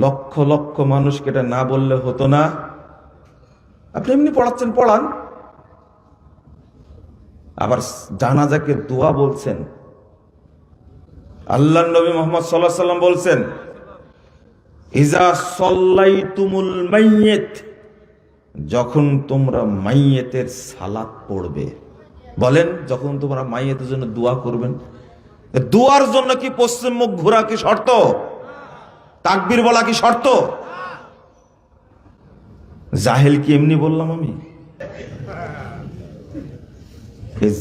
লক্ষ লক্ষ মানুষকে এটা না বললে হতো না। আপনি এমনি পড়াচ্ছেন, পড়ান। আবার জানাজাকে দোয়া বলছেন। আল্লাহর নবী মুহাম্মদ সাল্লাল্লাহু আলাইহি সাল্লাম বলছেন, ইজা সাল্লাইতুমুল মাইয়িত, যখন তোমরা মাইয়েতের সালাত পড়বে। বলেন, যখন তোমরা মাইয়েতের জন্য দোয়া করবেন, দোয়ার জন্য কি পশ্চিম মুখ ঘোরা কি শর্ত? তাকবীর বলা কি শর্ত? জাহেল কি এমনি বললাম আমি?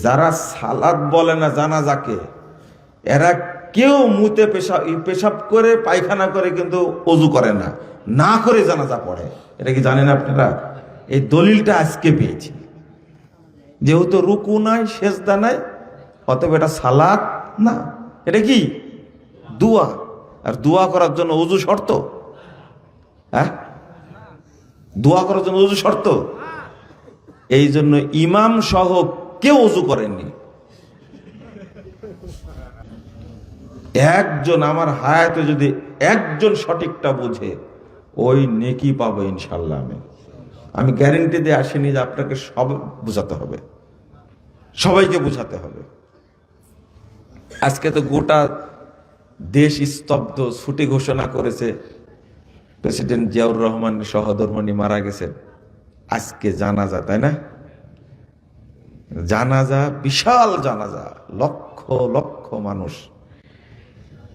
যারা সালাত বলে না জানাজাকে, এরা কেউ মুতে পেশাব করে পায়খানা করে কিন্তু অজু করে না, না করে জানাজা পড়ে। এটা কি জানেন আপনারা? এই দলিলটা আজকে পেয়েছি। যেহেতু রুকু নাই, সেজদা নাই, অতএব এটা সালাত না, এটা কি দোয়া। আর দোয়া করার জন্য অজু শর্ত? হ্যাঁ, দোয়া করার জন্য অজু শর্ত। এই জন্য ইমাম সহ কেউ অজু করেননি। একজন আমার হায়াতে যদি একজন সঠিকটা বুঝে, ওই নেকি পাবো ইনশাল্লাহ। আমি গ্যারেন্টি দিয়ে আসিনি যে আপনাকে সব বুঝাতে হবে, সবাইকে বুঝাতে হবে। আজকে তো গোটা দেশ স্তব্ধ, ছুটি ঘোষণা করেছে। প্রেসিডেন্ট জিয়াউর রহমান সহধর্মণী মারা গেছেন। আজকে জানাজা, তাই না? জানাজা, বিশাল জানাজা, লক্ষ লক্ষ মানুষ।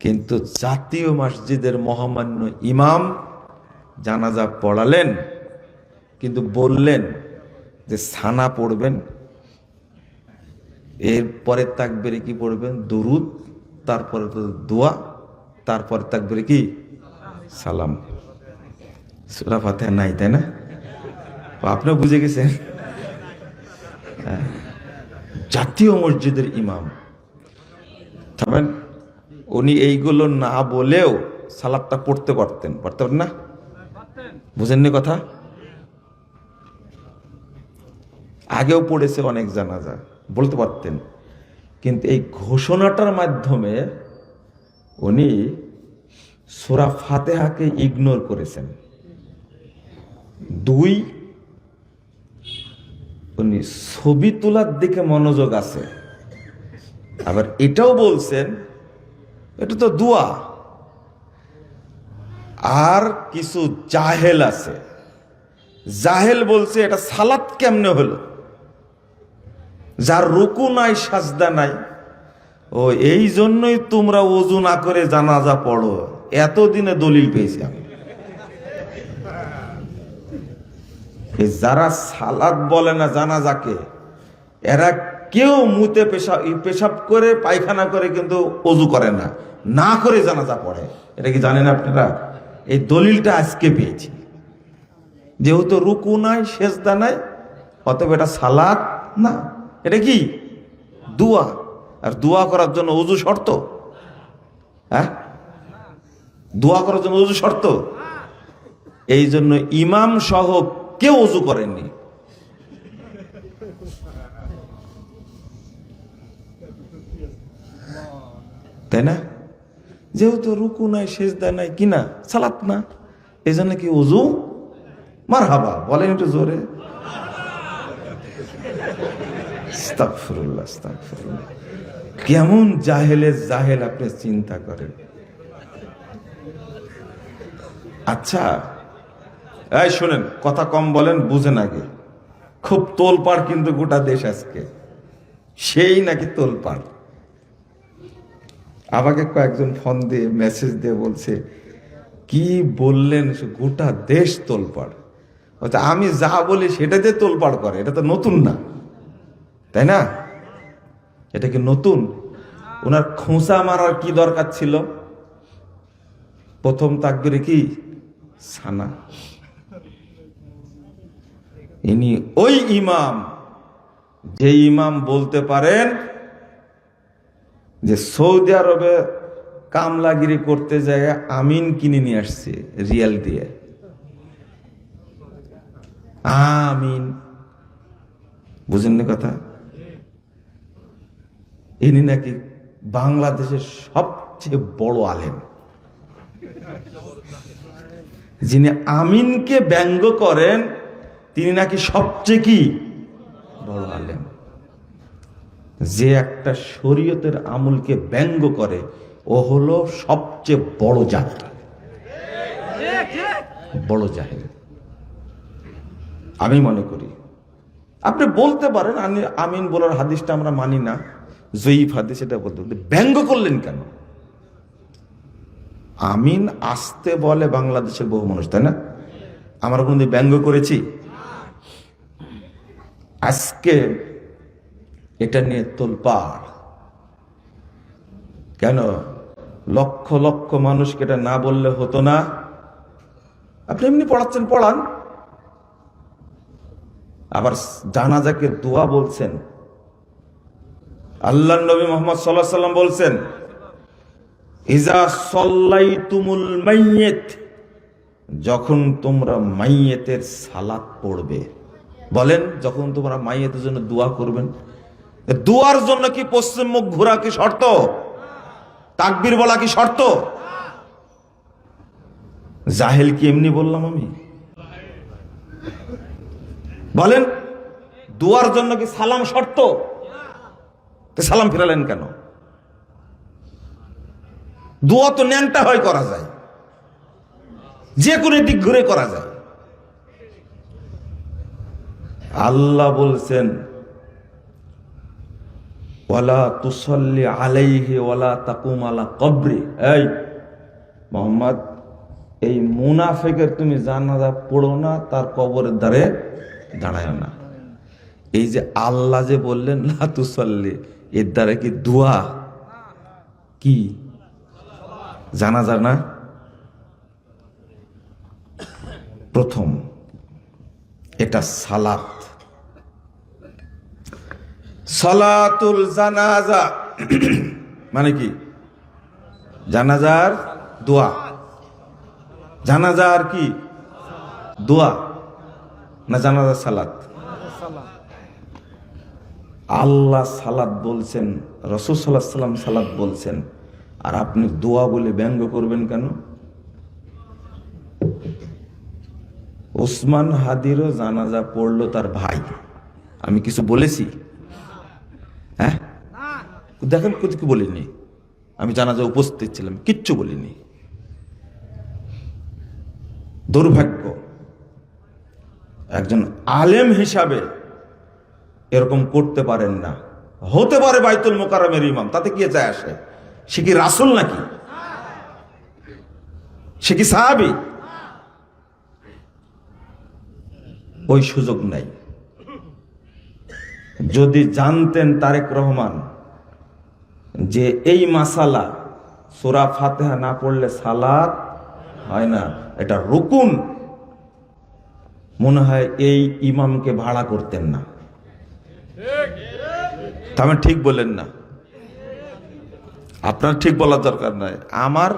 কিন্তু জাতীয় মসজিদের মহামান্য ইমাম জানাজা পড়ালেন, কিন্তু বললেন যে সানা পড়বেন, এরপরে তাকবীরে কি পড়বেন? দুরুদ, তারপরে তো দোয়া, তারপরে তাকবীরে কি? সালাম। সূরা ফাতিহা নাই, তাই না? আপনিও বুঝে গেছেন। জাতীয় মসজিদের ইমাম, থামেন, উনি এইগুলো না বলেও সালাতটা পড়তে পারতেন না? বুঝেননি কথা? আগেও পড়েছে অনেক জানাজা, বলতে পারতেন। কিন্তু এই ঘোষণাটার মাধ্যমে উনি সূরা ফাতিহাকে ইগনোর করেছেন। দুই, উনি ছবি তোলার দিকে মনোযোগ আছে। আবার এটাও বলছেন এটা তো দোয়া। আর কিছু জাহেল আছে, জাহেল বলছে এটা সালাত কেমনে হলো? যার রুকু নাই, সাজদা নাই, ও এই জন্যই তোমরা ওযু না করে জানাজা পড়ো। এতদিনে দলিল পেয়েছি আমি। যারা সালাত বলে না জানাজাকে, এরা কেউ মুতে পেশাব করে পায়খানা করে কিন্তু অজু করে না, না করে জানাজা পড়ে। এটা কি জানেন আপনারা? এই দলিলটা আজকে পেয়েছি। যেহেতু রুকু নাই, সেজদা নাই, অতএব এটা সালাত না, এটা কি দোয়া। আর দোয়া করার জন্য অজু শর্ত? হ্যাঁ, দোয়া করার জন্য অজু শর্ত। এই জন্য ইমাম সহ কেউ অজু করেননি। তাই না? যেহেতু রুকু নাই, সেজদা নাই, কিনা সালাত না, এই জন্য কি অজু? মারহাবা বলেন একটু জোরে। আস্তাগফিরুল্লাহ, আস্তাগফিরুল্লাহ। কেমন জাহেলের জাহেল আপনি চিন্তা করেন। আচ্ছা, এই শোনেন, কথা কম বলেন, বুঝেন আগে। খুব তোলপাড় কিন্তু গোটা দেশ আজকে, সেই নাকি তোলপাড়। আমাকে কয়েকজন ফোন দিয়ে মেসেজ দিয়ে বলছে, কি বললেন, গোটা দেশ তোলপাড়। আমি যা বলি সেটা দিয়ে তোলপাড় করে, এটা তো নতুন না, তাই না? এটা কি নতুন? ওনার খোঁচা মারার কি দরকার ছিল? প্রথম তাকবীরে কি সানা। ইনি ওই ইমাম, যে ইমাম বলতে পারেন যে সৌদি আরবে কামলাগিরি করতে যায় আমিন কিনে নিয়ে আসছে রিয়াল দিয়ে। আমিন, বুঝেননি কথা? ইনি নাকি বাংলাদেশের সবচেয়ে বড় আলেম। যিনি আমিনকে ব্যঙ্গ করেন তিনি নাকি সবচেয়ে কি বড় আলেম। যে একটা শরীয়তের আমলকে ব্যঙ্গ করে ও হলো সবচেয়ে বড় জাহেল, বড় জাহেল। আমি মনে করি আপনি বলতে পারেন আমিন বলার হাদিসটা আমরা মানি না, জয়ীফ হাদিস, এটা বলতে ব্যঙ্গ করলেন কেন? আমিন আসতে বলে বাংলাদেশের বহু মানুষ, তাই না? আমরা কোনদিন ব্যঙ্গ করেছি? আজকে এটা নিয়ে তোলপাড় কেন? লক্ষ লক্ষ মানুষকে এটা না বললে হতো না? আপনি এমনি পড়াচ্ছেন, পড়ান। আবার জানাজাকে দোয়া বলছেন। আল্লাহর নবী মুহাম্মদ সাল্লাল্লাহু আলাইহি সাল্লাম বলছেন, ইজা সাল্লাইতুমুল মাইয়িত, যখন তোমরা মাইয়েতের সালাত পড়বে। বলেন, যখন তোমরা মাইয়েতের জন্য দোয়া করবেন, দোয়ার জন্য কি পশ্চিম মুখ ঘোরা কি শর্ত? তাকবীর বলা কি শর্ত? জাহেল কি এমনি বললাম আমি? বলেন, দোয়ার জন্য কি সালাম শর্ত? সালাম ফিরালেন কেন? দোয়া তো ন্যাংটা হয় করা যায়, যে কোনো দিক ঘুরে করা যায়। আল্লাহ বলছেন, ওয়ালা তুসাল্লি আলাইহি ওয়ালা তাকুম আলা কবরি। এই মুহাম্মদ, এই মুনাফিকের তুমি জানাজা পড়ো না, তার কবরের ধারে দাঁড়ায় না। এই যে আল্লাহ যে বললেন লা তুসাল্লি, এর দ্বারা কি দোয়া কি জানাজা না? প্রথম এটা সালাত, সালাতুল জানাজা মানে কি? জানাজার দোয়া। জানাজার কি দোয়া না জানাজার সালাত? আল্লাহ সালাত বলছেন, রাসূল সাল্লাল্লাহু আলাইহি ওয়াসাল্লাম সালাত বলছেন, আর আপনি দোয়া বলে ব্যঙ্গ করবেন কেন? ওসমান হাদিরও জানাজা পড়লো তার ভাই। আমি কিছু বলেছি? হ্যাঁ, দেখেন কিছু বলিনি। আমি জানাজা উপস্থিত ছিলাম, কিচ্ছু বলিনি। দুর্ভাগ্য, একজন আলেম হিসাবে এরকম করতে পারেন না। হতে পারে বাইতুল মোকাররমের ইমাম, তাতে কি যায় আসে? সে কি রাসূল নাকি? সে কি সাহাবী? ওই সুযোগ নাই। যদি জানতেন তারেক রহমান যে এই মাসালা সূরা ফাতিহা না পড়লে সালাত হয় না, এটা রুকুন, মনে হয় এই ইমামকে ভাড়া করতেন না। আমি ঠিক বলেন না? আপনার ঠিক বলার দরকার নাই, আমার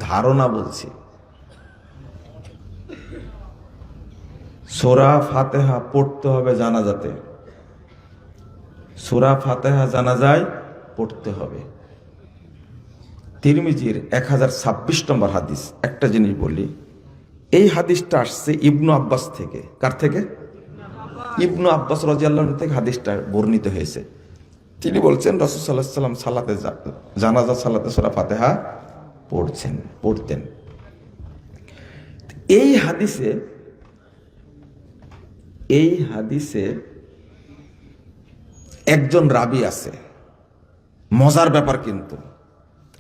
ধারণা বলছি। সূরা ফাতিহা পড়তে হবে জানাজাতে, সূরা ফাতিহা জানাজায় পড়তে হবে। তিরমিজির 1026 নম্বর হাদিস। একটা জিনিস বলি, এই হাদিসটা আসছে ইবনু আব্বাস থেকে। কার থেকে? ইবনু আব্বাস রাদিয়াল্লাহু আনহু থেকে হাদিসটা বর্ণিত হয়েছে। তিনি বলছেন রাসূল সাল্লাল্লাহু আলাইহি ওয়াসাল্লাম সালাতে, জানাজা সালাতে সূরা ফাতিহা পড়তেন। এই হাদিসে একজন রাবী আছে। মজার ব্যাপার, কিন্তু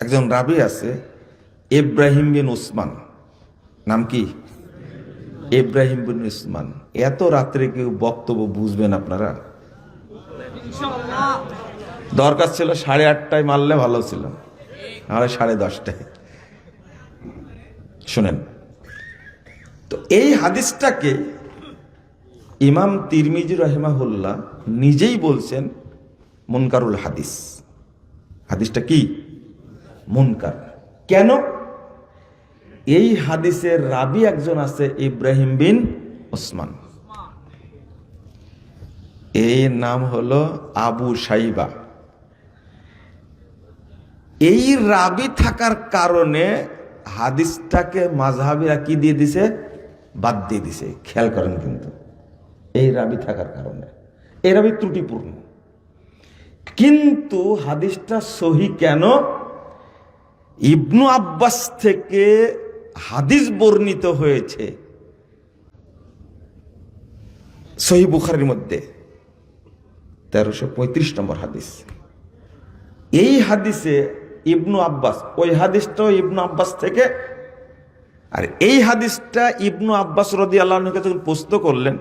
একজন রাবী আছে ইব্রাহিম বিন উসমান। নাম কি? ইব্রাহিম বিন উসমান। এত রাত্রে কেউ বক্তব্য বুঝবেন আপনারা? দরকার ছিল 8:30টায় মারলে ভালো ছিল, আর 10:30টায়। শুনেন তো, এই হাদিসটাকে ইমাম তিরমিজি রাহিমাহুল্লাহ নিজেই বলছেন মুনকারুল হাদিস। হাদিসটা কি? মুনকার। কেন? এই হাদিসের রাবী একজন আছে ইব্রাহিম বিন উসমান, এই নাম হলো আবু সাইবা। এই রাবী থাকার কারণে হাদিসটাকে মাযহাবিরা কি দিয়ে দিছে? বাদ দিয়ে দিছে। খেয়াল করেন কিন্তু এই রাবি থাকার কারণে। এই রাবি ত্রুটিপূর্ণ, কিন্তু হাদিসটা সহি কেন? ইবনু আব্বাস থেকে হাদিস বর্ণিত হয়েছে সহিহ বুখারীর মধ্যে 1335 নম্বর হাদিস। এই হাদিসে ইবনু আব্বাস, ওই হাদিসটাও ইবনু আব্বাস থেকে, আর এই হাদিসটা ইবনু আব্বাস রাদিয়াল্লাহু আনহুকে যখন প্রশ্ন করলেন,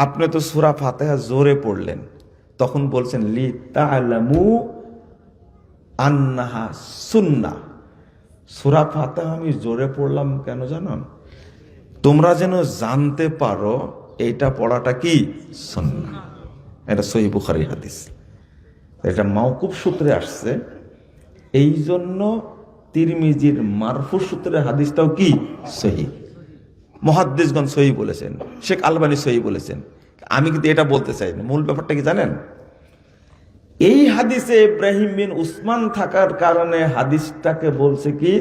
আপনি তো সূরা ফাতিহা জোরে পড়লেন, তখন বলছেন লি তা'লামু আন্নাহা সুন্নাহ। সূরা ফাতিহা আমি জোরে পড়লাম কেন জানেন? তোমরা যেন জানতে পারো এইটা পড়াটা কি সুন্নাহ। এটা সহিহ বুখারীর হাদিস, এটা মাওকুফ সূত্রে আসছে। এই জন্য তিরমিজির মারফু সূত্রে হাদিসটাও কি সহিহ। মুহাদ্দিসগণ সহিহ বলেছেন, শেখ আলবানী সহিহ বলেছেন। আমি কিন্তু এটা বলতে চাই না। মূল ব্যাপারটা কি জানেন? এই হাদিসে ইব্রাহিম বিন উসমান থাকার কারণে হাদিসটাকে বলছে কি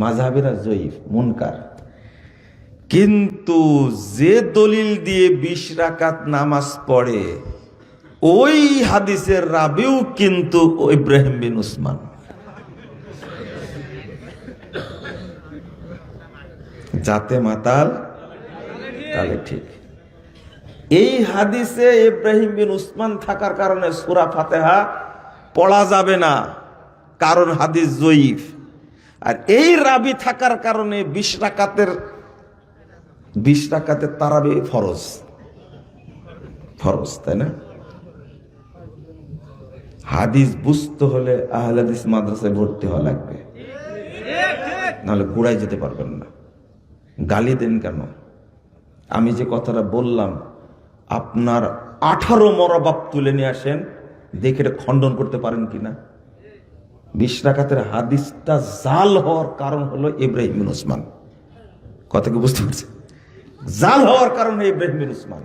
মাযহাবিরা জয়ীফ, মুনকার। কিন্তু যে দলিল দিয়ে 20 রাকাত নামাজ পড়ে, ওই হাদিসের রাবিও কিন্তু ইব্রাহিম বিন উসমান। যাতে মাতাল তাহলে ঠিক। এই হাদিসে ইব্রাহিম বিন উসমান থাকার কারণে সূরা ফাতিহা পড়া যাবে না, কারণ হাদিস জয়ীফ। আর এই রাবি থাকার কারণে 20 রাকাতের তারাবি ফরজ, তাই না? হাদিস বুঝতে হলে আহলে হাদিস মাদ্রাসায় ভর্তি হওয়া লাগবে, নাহলে কুড়াই যেতে পারবেন না। গালি দেন কেন? আমি যে কথাটা বললাম, আপনার 18 মরবাব তুলে নিয়ে আসেন, দেখে এটা খণ্ডন করতে পারেন কিনা। 20 রাকাতের হাদিসটা জাল হওয়ার কারণ হলো ইব্রাহিম বিন উসমান। কথা কি বুঝতে পারছেন? জাল হওয়ার কারণ হলো ইব্রাহিম বিন উসমান।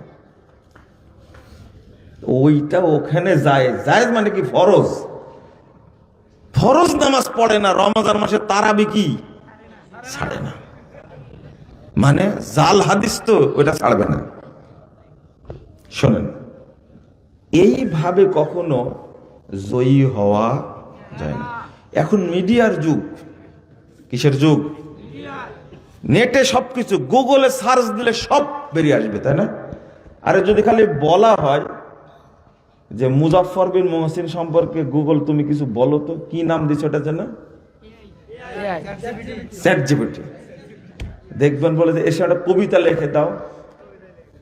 ওইটা ওখানে জায়েজ মানে কি ফরজ নামাজ পড়ে না, রমজান মাসে তারাবি কি ছাড়ে না, মানে জাল হাদিস তো ওইটা ছাড়বে না। শোনেন, এইভাবে কখনো জয়ী হওয়া যায় না। এখন মিডিয়ার যুগ। কিসের যুগ? নেটে সবকিছু, গুগলে সার্চ দিলে সব বেরিয়ে আসবে, তাই না? আরে যদি খালি বলা হয় যে মুজাফফর বিন মুহসিন সম্পর্কে গুগল তুমি কিছু বলো তো, কি নাম দিচ্ছ ওটার জন্য? চ্যাটজিপিটি। দেখবেন বলে যে এসে একটা কবিতা লিখে দাও।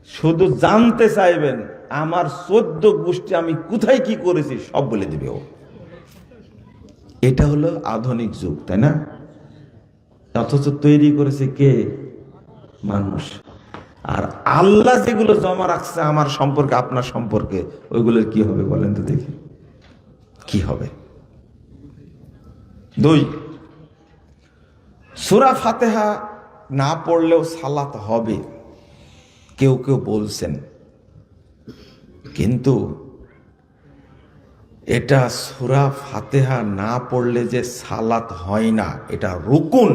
শুধু জানতে চাইবেন আমার 14 গোষ্ঠী আমি কোথায় কি করেছি সব বলে দিবে ও। এটা হলো আধুনিক যুগ, তাই না? অথচ তৈরি করেছে কে? মানুষ। আর আল্লাহ যেগুলো জমা রাখছে আমার সম্পর্কে, আপনার সম্পর্কে, ওইগুলোর কি হবে বলেন তো দেখি, কি হবে? 2, সূরা ফাতিহা না পড়লেও সালাত হবে, কেউ কেউ বলছেন, কিন্তু এটা সূরা ফাতিহা না পড়লে যে সালাত হয় না, এটা রুকুন।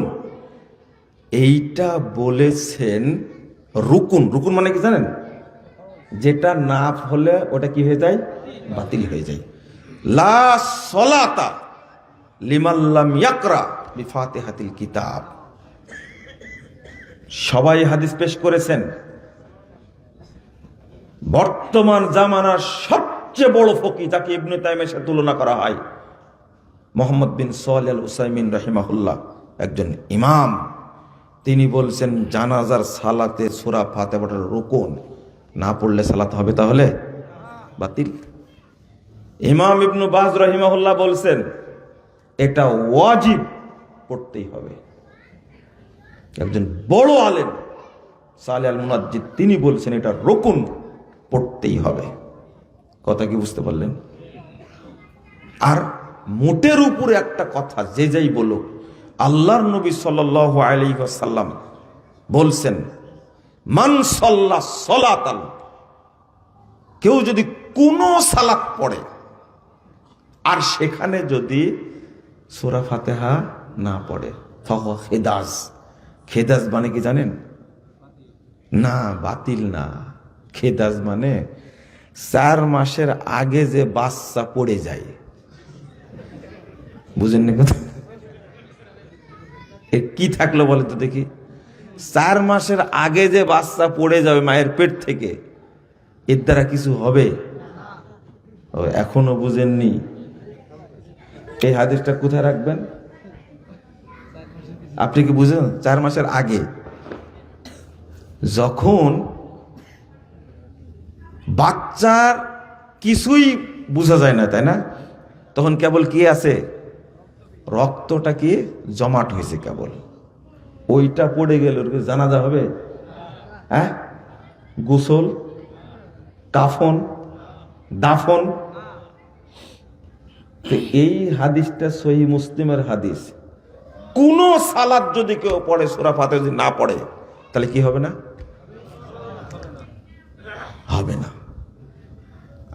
এইটা বলেছেন রুকুন। রুকুন মানে কি জানেন? যেটা না হলে ওটা কি হয়ে যায়? বাতিল হয়ে যায়। লা সলাতা লিমান লাম ইয়াকরা বিফাতিহাতিল কিতাব। সবাই হাদিস পেশ করেছেন। বর্তমান জামানার সবচেয়ে বড় ফকি, যাকে ইবনে তাইমিয়ার সাথে তুলনা করা হয়, মুহাম্মদ বিন সালেহ আল উসাইমিন রাহিমাহুল্লাহ, একজন ইমাম। তিনি বলছেন জানাজার সালাতে সূরা ফাতিহা পড়ার রুকুন, না পড়লে সালাত হবে তাহলে বাতিল। ইমাম ইবনে বাজ রাহিমাহুল্লাহ বলছেন এটা ওয়াজিব, পড়তেই হবে। একজন বড় আলেম সালেহ আল মুনাজ্জিদ তিনি বলছেন এটা রুকুন, পড়তেই হবে। কথা কি বুঝতে পারলেন? আর মোটের উপরে একটা কথা যে যাই বলুক, আল্লাহর নবী সাল্লাল্লাহু আলাইহি ওয়াসাল্লাম বলছেন মান সাল্লা সালাতান, কেউ যদি কোনো সালাত পড়ে আর সেখানে যদি সূরা ফাতিহা না পড়ে, ফাহুয়া খেদাজ। খেদাজ মানে কি জানেন? না, বাতিল না। খেদাজ মানে 4 মাসের আগে যে বাচ্চা পড়ে যায়, বুঝেননি কথা? এর কি থাকলো বলে তো দেখি? 4 মাসের আগে যে বাচ্চা পড়ে যাবে মায়ের পেট থেকে, এর দ্বারা কিছু হবে? ও এখনো বুঝেননি? এই হাদিসটা কোথায় রাখবেন? আপনি কি বুঝেন? 4 মাসের আগে যখন বাচ্চার কিছুই বোঝা যায় না, তাই না? তখন কেবল কি আছে? রক্তটা কি জমাট হয়েছে কেবল, ওইটা পড়ে গেল, জানাজা হবে? হ্যাঁ, গোসল, কাফন, দাফন। এই হাদিসটা সহিহ মুসলিমের হাদিস। কোন সালাত যদি কেউ পড়ে সূরা ফাতিহা যদি না পড়ে, তাহলে কি হবে না? হবে না।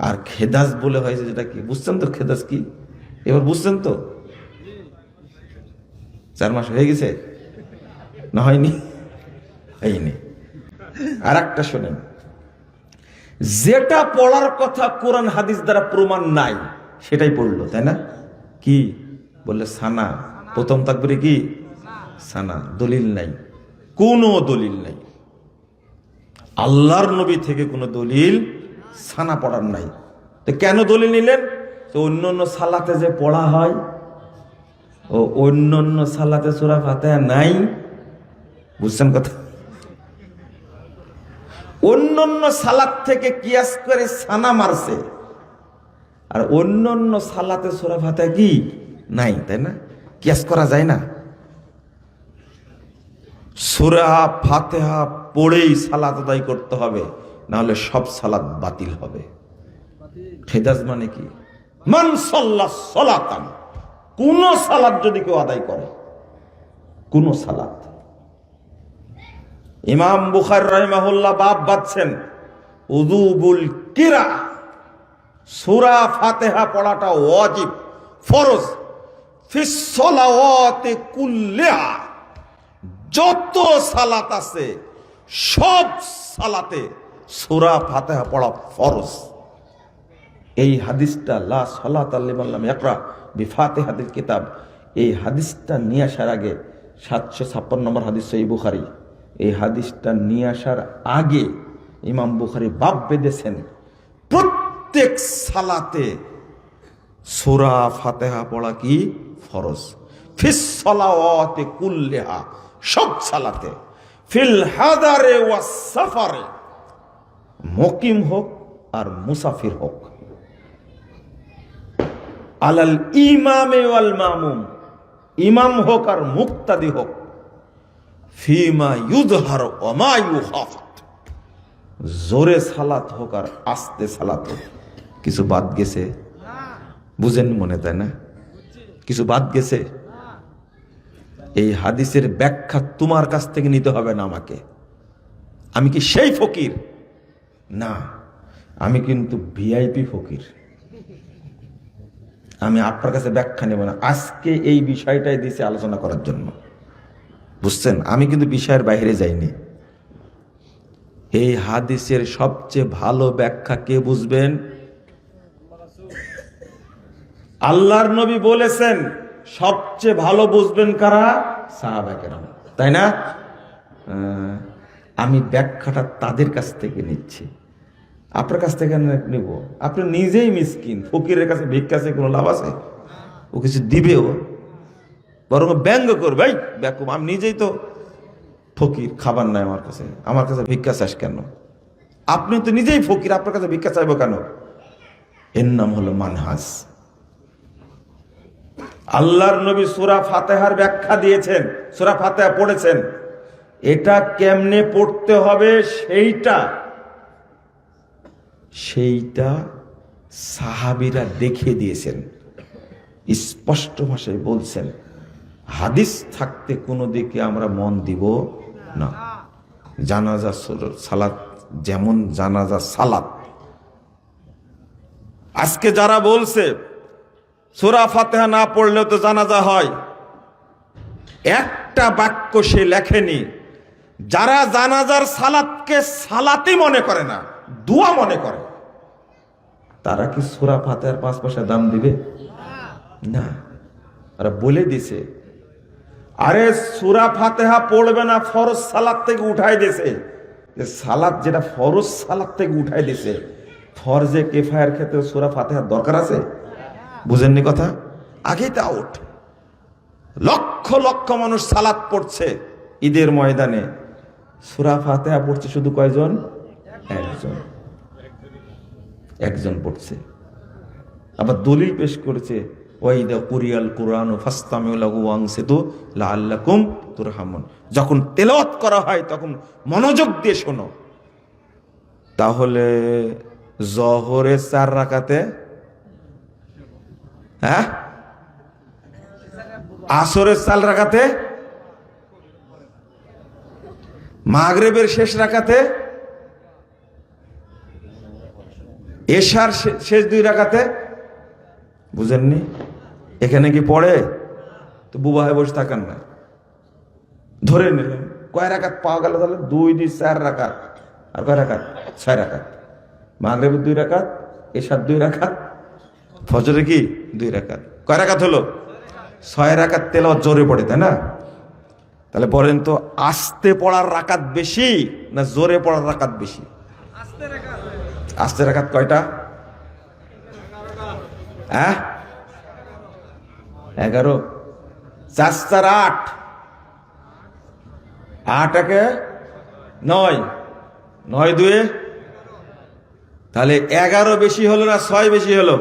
আর খেদাজ বলে হয়েছে যেটা, কি বুঝছেন তো? খেদাজ কি এবার বুঝছেন তো? 4 মাস হয়ে গেছে না? হয়নি? হয়নি। আর একটা শোনেন, যেটা পড়ার কথা কোরআন হাদিস দ্বারা প্রমাণ নাই সেটাই পড়লো, তাই না? কি বললে? সানা। প্রথম তাকবীরে কি সানা? দলিল নাই, কোনো দলিল নাই। আল্লাহর নবী থেকে কোনো দলিল সানা পড়ার নাই। তো কেন দলিল নিলেন? তো অন্যান্য সালাতে যে পড়া হয়, ও অন্যান্য সালাতে সূরা ফাতিহা নাই। বুঝছেন কথা? অন্যান্য সালাত থেকে কিয়াস করে সানা মারছে, আর অন্যান্য সালাতে সূরা ফাতিহা কি নাই, তাই না? কিয়াস করা যায় না। সূরা ফাতিহা পড়েই সালাত আদায় করতে হবে, না হলে সব সালাত বাতিল হবে। খেদাজ মানে কি? মান সাল্লাহ সালাতান, কোন সালাত যদি কেউ আদায় করে, কোন সালাত। ইমাম বুখারী রাহিমাহুল্লাহ বাব বাঁধছেন উযুবুল কিরা, সূরা ফাতিহা পড়াটা ওয়াজিব, ফরজ, ফিস সালাওয়াতি কুল্লিহা, যত সালাত আছে সব সালাতে সূরা ফাতিহা পড়া ফরজ। এই হাদিসটা লা সালাতা লিমান লাম ইয়াকরা বিফাতিহাতিল কিতাব, এই হাদিসটা নিয়ে আসার আগে 756 নম্বর হাদিস সহিহ বুখারী, এই হাদিসটা নিয়ে আসার আগে ইমাম বুখারী বাব বেঁধেছেন প্রত্যেক সালাতে সূরা ফাতিহা পড়া কি ফরজ। ফিস সালাওয়াতি কুল্লিহা, সব সালাতে, ফিল হাদারে ওয়াস সাফারে, মুকিম হোক আর মুসাফির হোক, আলাল ইমামে ওয়াল মামুম, ইমাম হোক আর মুক্তাদি হোক, ফিমা ইউযহার ওয়া মা ইউখাফাত, জোরে সালাত হোক আর আস্তে সালাত হোক। কিছু বাদ গেছে? বুঝেন মনে, তাই না? কিছু বাদ গেছে। এই হাদিসের ব্যাখ্যা তোমার কাছ থেকে নিতে হবে না আমাকে। আমি কি সেই ফকির? না, আমি কিন্তু ভিআইপি ফকির। আমি আপনার কাছে ব্যাখ্যা নেব না। আজকে এই বিষয়টাই দিয়েছে আলোচনা করার জন্য, বুঝছেন? আমি কিন্তু বিষয়ের বাইরে যাইনি। এই হাদিসের সবচেয়ে ভালো ব্যাখ্যা কে বুঝবেন? আল্লাহর নবী বলেছেন সবচেয়ে ভালো বুঝবেন কারা? সাহাবায়ে কেরাম, তাই না? আমি ব্যাখ্যাটা তাদের কাছ থেকে নিচ্ছি, আপনার কাছ থেকে নিব। আপনি নিজেই মিসকিন, ফকিরের কাছে ভিক্ষা চেয়ে কোনো লাভ আছে? ও কিছু দিবেও, বরং ব্যঙ্গ করবে, ভাই ব্যাকুম, আমি নিজেই তো ফকির, খাবার নাই আমার কাছে ভিক্ষা চাস কেন? আপনি তো নিজেই ফকির, আপনার কাছে ভিক্ষা চাইবো কেন? এর নাম হলো মানহাজ। আল্লাহর নবী সূরা ফাতিহার ব্যাখ্যা দিয়েছেন, সূরা ফাতিহা পড়েছেন, এটা কেমনে পড়তে হবে সেইটা সাহাবীরা দেখিয়ে দিয়েছেন, স্পষ্ট ভাষায় বলছেন। হাদিস থাকতে কোনো দিকে আমরা মন দিব না। জানাজা সালাত যেমন জানাজা সালাত, আজকে যারা বলছে সূরা ফাতিহা না পড়লেও তো জানাজা হয়, একটা বাক্য সে লেখেনি। যারা জানাজার সালাতকে সালাতই মনে করে না, দোয়া মনে করে, তারা কি সূরা ফাতিহার 5 পয়সা দাম দিবে? না। আর বলে দিছে, আরে সূরা ফাতিহা পড়বে না, ফরজ সালাত থেকে উঠাই দিয়েছে। সালাত যেটা ফরজ সালাত থেকে উঠাই দিয়েছে, ফরজে কিফায়ার ক্ষেত্রে সূরা ফাতিহার দরকার আছে? বুঝেননি কথা? আগেই তো আউট। লক্ষ লক্ষ মানুষ সালাত পড়ছে ঈদের ময়দানে, সূরা ফাতিহা পড়ছে শুধু কয়জন? একজন পড়ছে। আবার দলিল পেশ করেছে, ওয়াইদা কুরিয়াল কুরআন ফাসতামিউ লাহু ওয়ানসিতু লাআল্লাকুম তুরহামুন। যখন তেলাওয়াত করা হয় তখন মনোযোগ দিয়ে শোনো। তাহলে জোহরের 4 রাকাতে, হ্যাঁ, আসরের 4 রাকাতে, মাগরিবের শেষ রাকাতে, এশার শেষ 2 রাকাতে। বুঝেননি? এখানে কি পড়ে? তো বুবা হয়ে বসে থাকেন না। ধরে নিলেন কয় রাকাত পাওয়া গেল? তাহলে 2 2 4 রাকাত। আর কয় রাকাত? 6 রাকাত। মাগরিবের 2 রাকাত, এশার 2 রাকাত, ফজরে কি 2 রাকাত। কয় রাকাত হলো? 6 রাকাত তেলাওয়াত জোরে পড়ে, তাই না? তাহলে বলেন তো, আস্তে পড়ার রাকাত বেশি না জোরে পড়ার রাকাত বেশি? আস্তে রাকাত কয়টা? হ্যাঁ, 11। 4 4 8, 8 একে 9, 9 2, তাহলে 11 বেশি হলো না 6 বেশি হলো?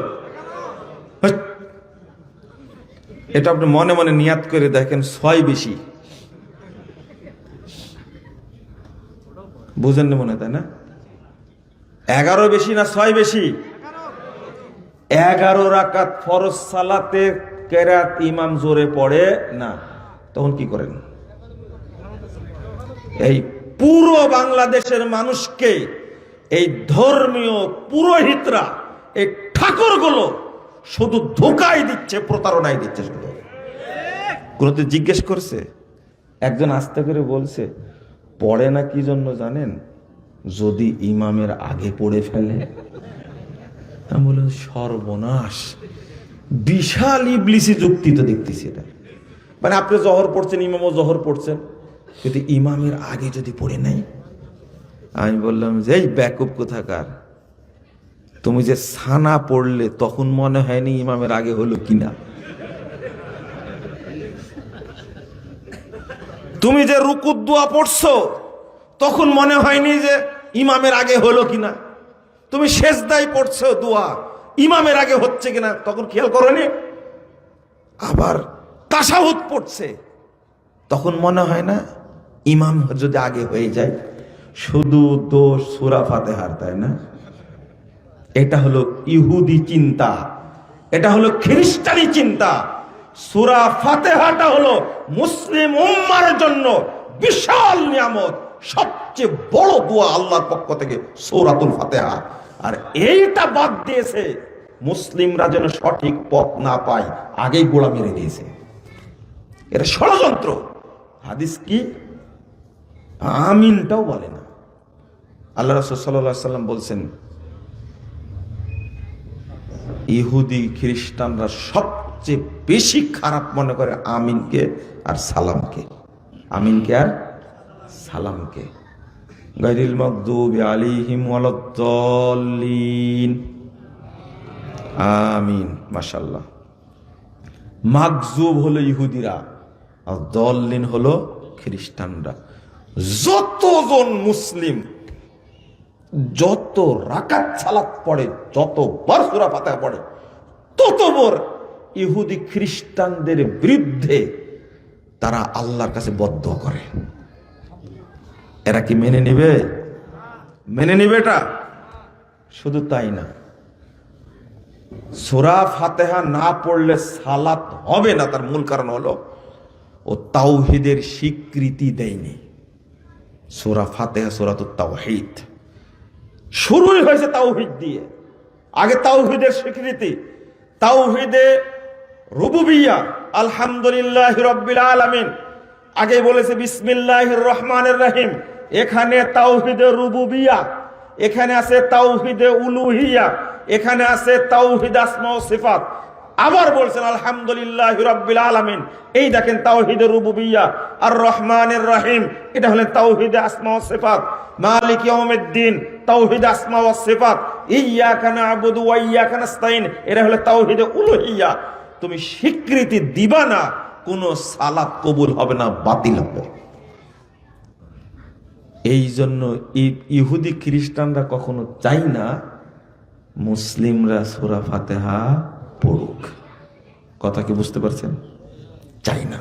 এটা আপনি মনে মনে নিয়াত করে দেখেন, 6 বেশি। বুঝেন না মনে, তাই না? 11 বেশি না 6 বেশি? 11 রাকাত ফরজ সালাতে কেরাত ইমাম জোরে পড়ে না, তখন কি করেন? এই পুরো বাংলাদেশের মানুষকে এই ধর্মীয় পুরোহিতরা, এই ঠাকুরগুলো শুধু ধোঁকাই দিচ্ছে, প্রতারণাই দিচ্ছে। শুধু কোনদিন জিজ্ঞেস করছে? একজন আস্তে করে বলছে, পড়ে না কি জন্য জানেন? যদি ইমামের আগে পড়ে ফেলে। আমি বললাম, সর্বনাশ, বিশাল ইবলিসি যুক্তি তো দেখতেছি এটা। মানে আপনি জহর পড়ছেন, ইমামও জহর পড়ছেন, কিন্তু ইমামের আগে যদি পড়ে নাই। আমি বললাম যে, এই ব্যাকুব কোথাকার, তুমি যে সানা পড়লে তখন মনে হয়নি ইমামের আগে হলো কিনা? তুমি যে রুকুর দোয়া পড়ছো তখন মনে হয়নি যে ইমামের আগে হলো কিনা? তুমি সেজদায় পড়ছো দোয়া, ইমামের আগে হচ্ছে কিনা তখন খেয়াল করোনি? আবার তাশাহুদ পড়ছে, তখন মনে হয় না ইমাম যদি আগে হয়ে যায়? শুধু দোষ সূরা ফাতিহার, তাই না? এটা হলো ইহুদি চিন্তা, এটা হলো খ্রিস্টানি চিন্তা। সূরা ফাতিহাটা হলো মুসলিম উম্মার জন্য বিশাল নিয়ামত, সবচেয়ে বড় দোয়া আল্লাহর পক্ষ থেকে সূরাতুল ফাতিহা। আর এইটা বাদ দিয়েছে মুসলিমরা যেন সঠিক পথ না পায়, আগেই গোড়া মেরে দিয়েছে। এটা ষড়যন্ত্র। হাদিস কি? আমিনটাও বলে না। আল্লাহ রাসূল সাল্লাল্লাহু আলাইহি ওয়াসাল্লাম বলছেন, ইহুদি খ্রিস্টানরা সবচেয়ে বেশি খারাপ মনে করে আমিনকে আর সালামকে। আমিনকে আর সালামকে। গায়রিল মাগদুবি আলাইহিম ওয়ালাদ-দাল্লিন। আমিন। মাশাআল্লাহ। মাগজুব হলো ইহুদিরা আর দাল্লিন হলো খ্রিস্টানরা। যতজন মুসলিম যত রাকাত সালাত পড়ে, যতবার সূরা ফাতিহা পড়ে, ততবার ইহুদি খ্রিস্টানদের বিরুদ্ধে তারা আল্লাহর কাছে বদদোয়া করে। এরা কি মেনে নেবে? মেনে নেবে এটা? শুধু তাই না, সূরা ফাতিহা না পড়লে সালাত হবে না। তার মূল কারণ হলো ও তাওহীদের স্বীকৃতি দেয়নি। সূরা ফাতিহা সূরাতুত তাওহীদ, শুরুই হয়েছে তাওহীদ দিয়ে। আগে তাওহীদের স্বীকৃতি, তাওহীদে রুবুবিয়্যাহ, আলহামদুলিল্লাহি রাব্বিল আলামিন, আগে বলেছে বিসমিল্লাহির রহমানির রহিম, এখানে তাওহীদে রুবুবিয়্যাহ, এখানে আছে তাওহীদে উলুহিয়্যা, এখানে আছে তাওহীদ আসমা ও সিফাত। আবার বলছেন আলহামদুলিল্লাহি রাব্বিল আলামিন, এই দেখেন তাওহীদে রুবুবিয়্যাহ। আর রহমানির রহিম, এটা হলেন তাওহীদে আসমা ও সিফাত। মালিক ইয়াউমিদ্দিন, তাওহীদ আসমা ওয়াস সিফাত। ইয়্যাকা না'বুদু ওয়া ইয়্যাকা নাস্তাইন, এটা হলো তাওহীদে উলুহিয়্যা। তুমি স্বীকৃতি দিবা না, কোন সালাত কবুল হবে না, বাতিল হবে। এই জন্য ইহুদি খ্রিস্টানরা কখনো চাই না মুসলিমরা সূরা ফাতিহা পড়ুক। কথা কি বুঝতে পারছেন? চাই না।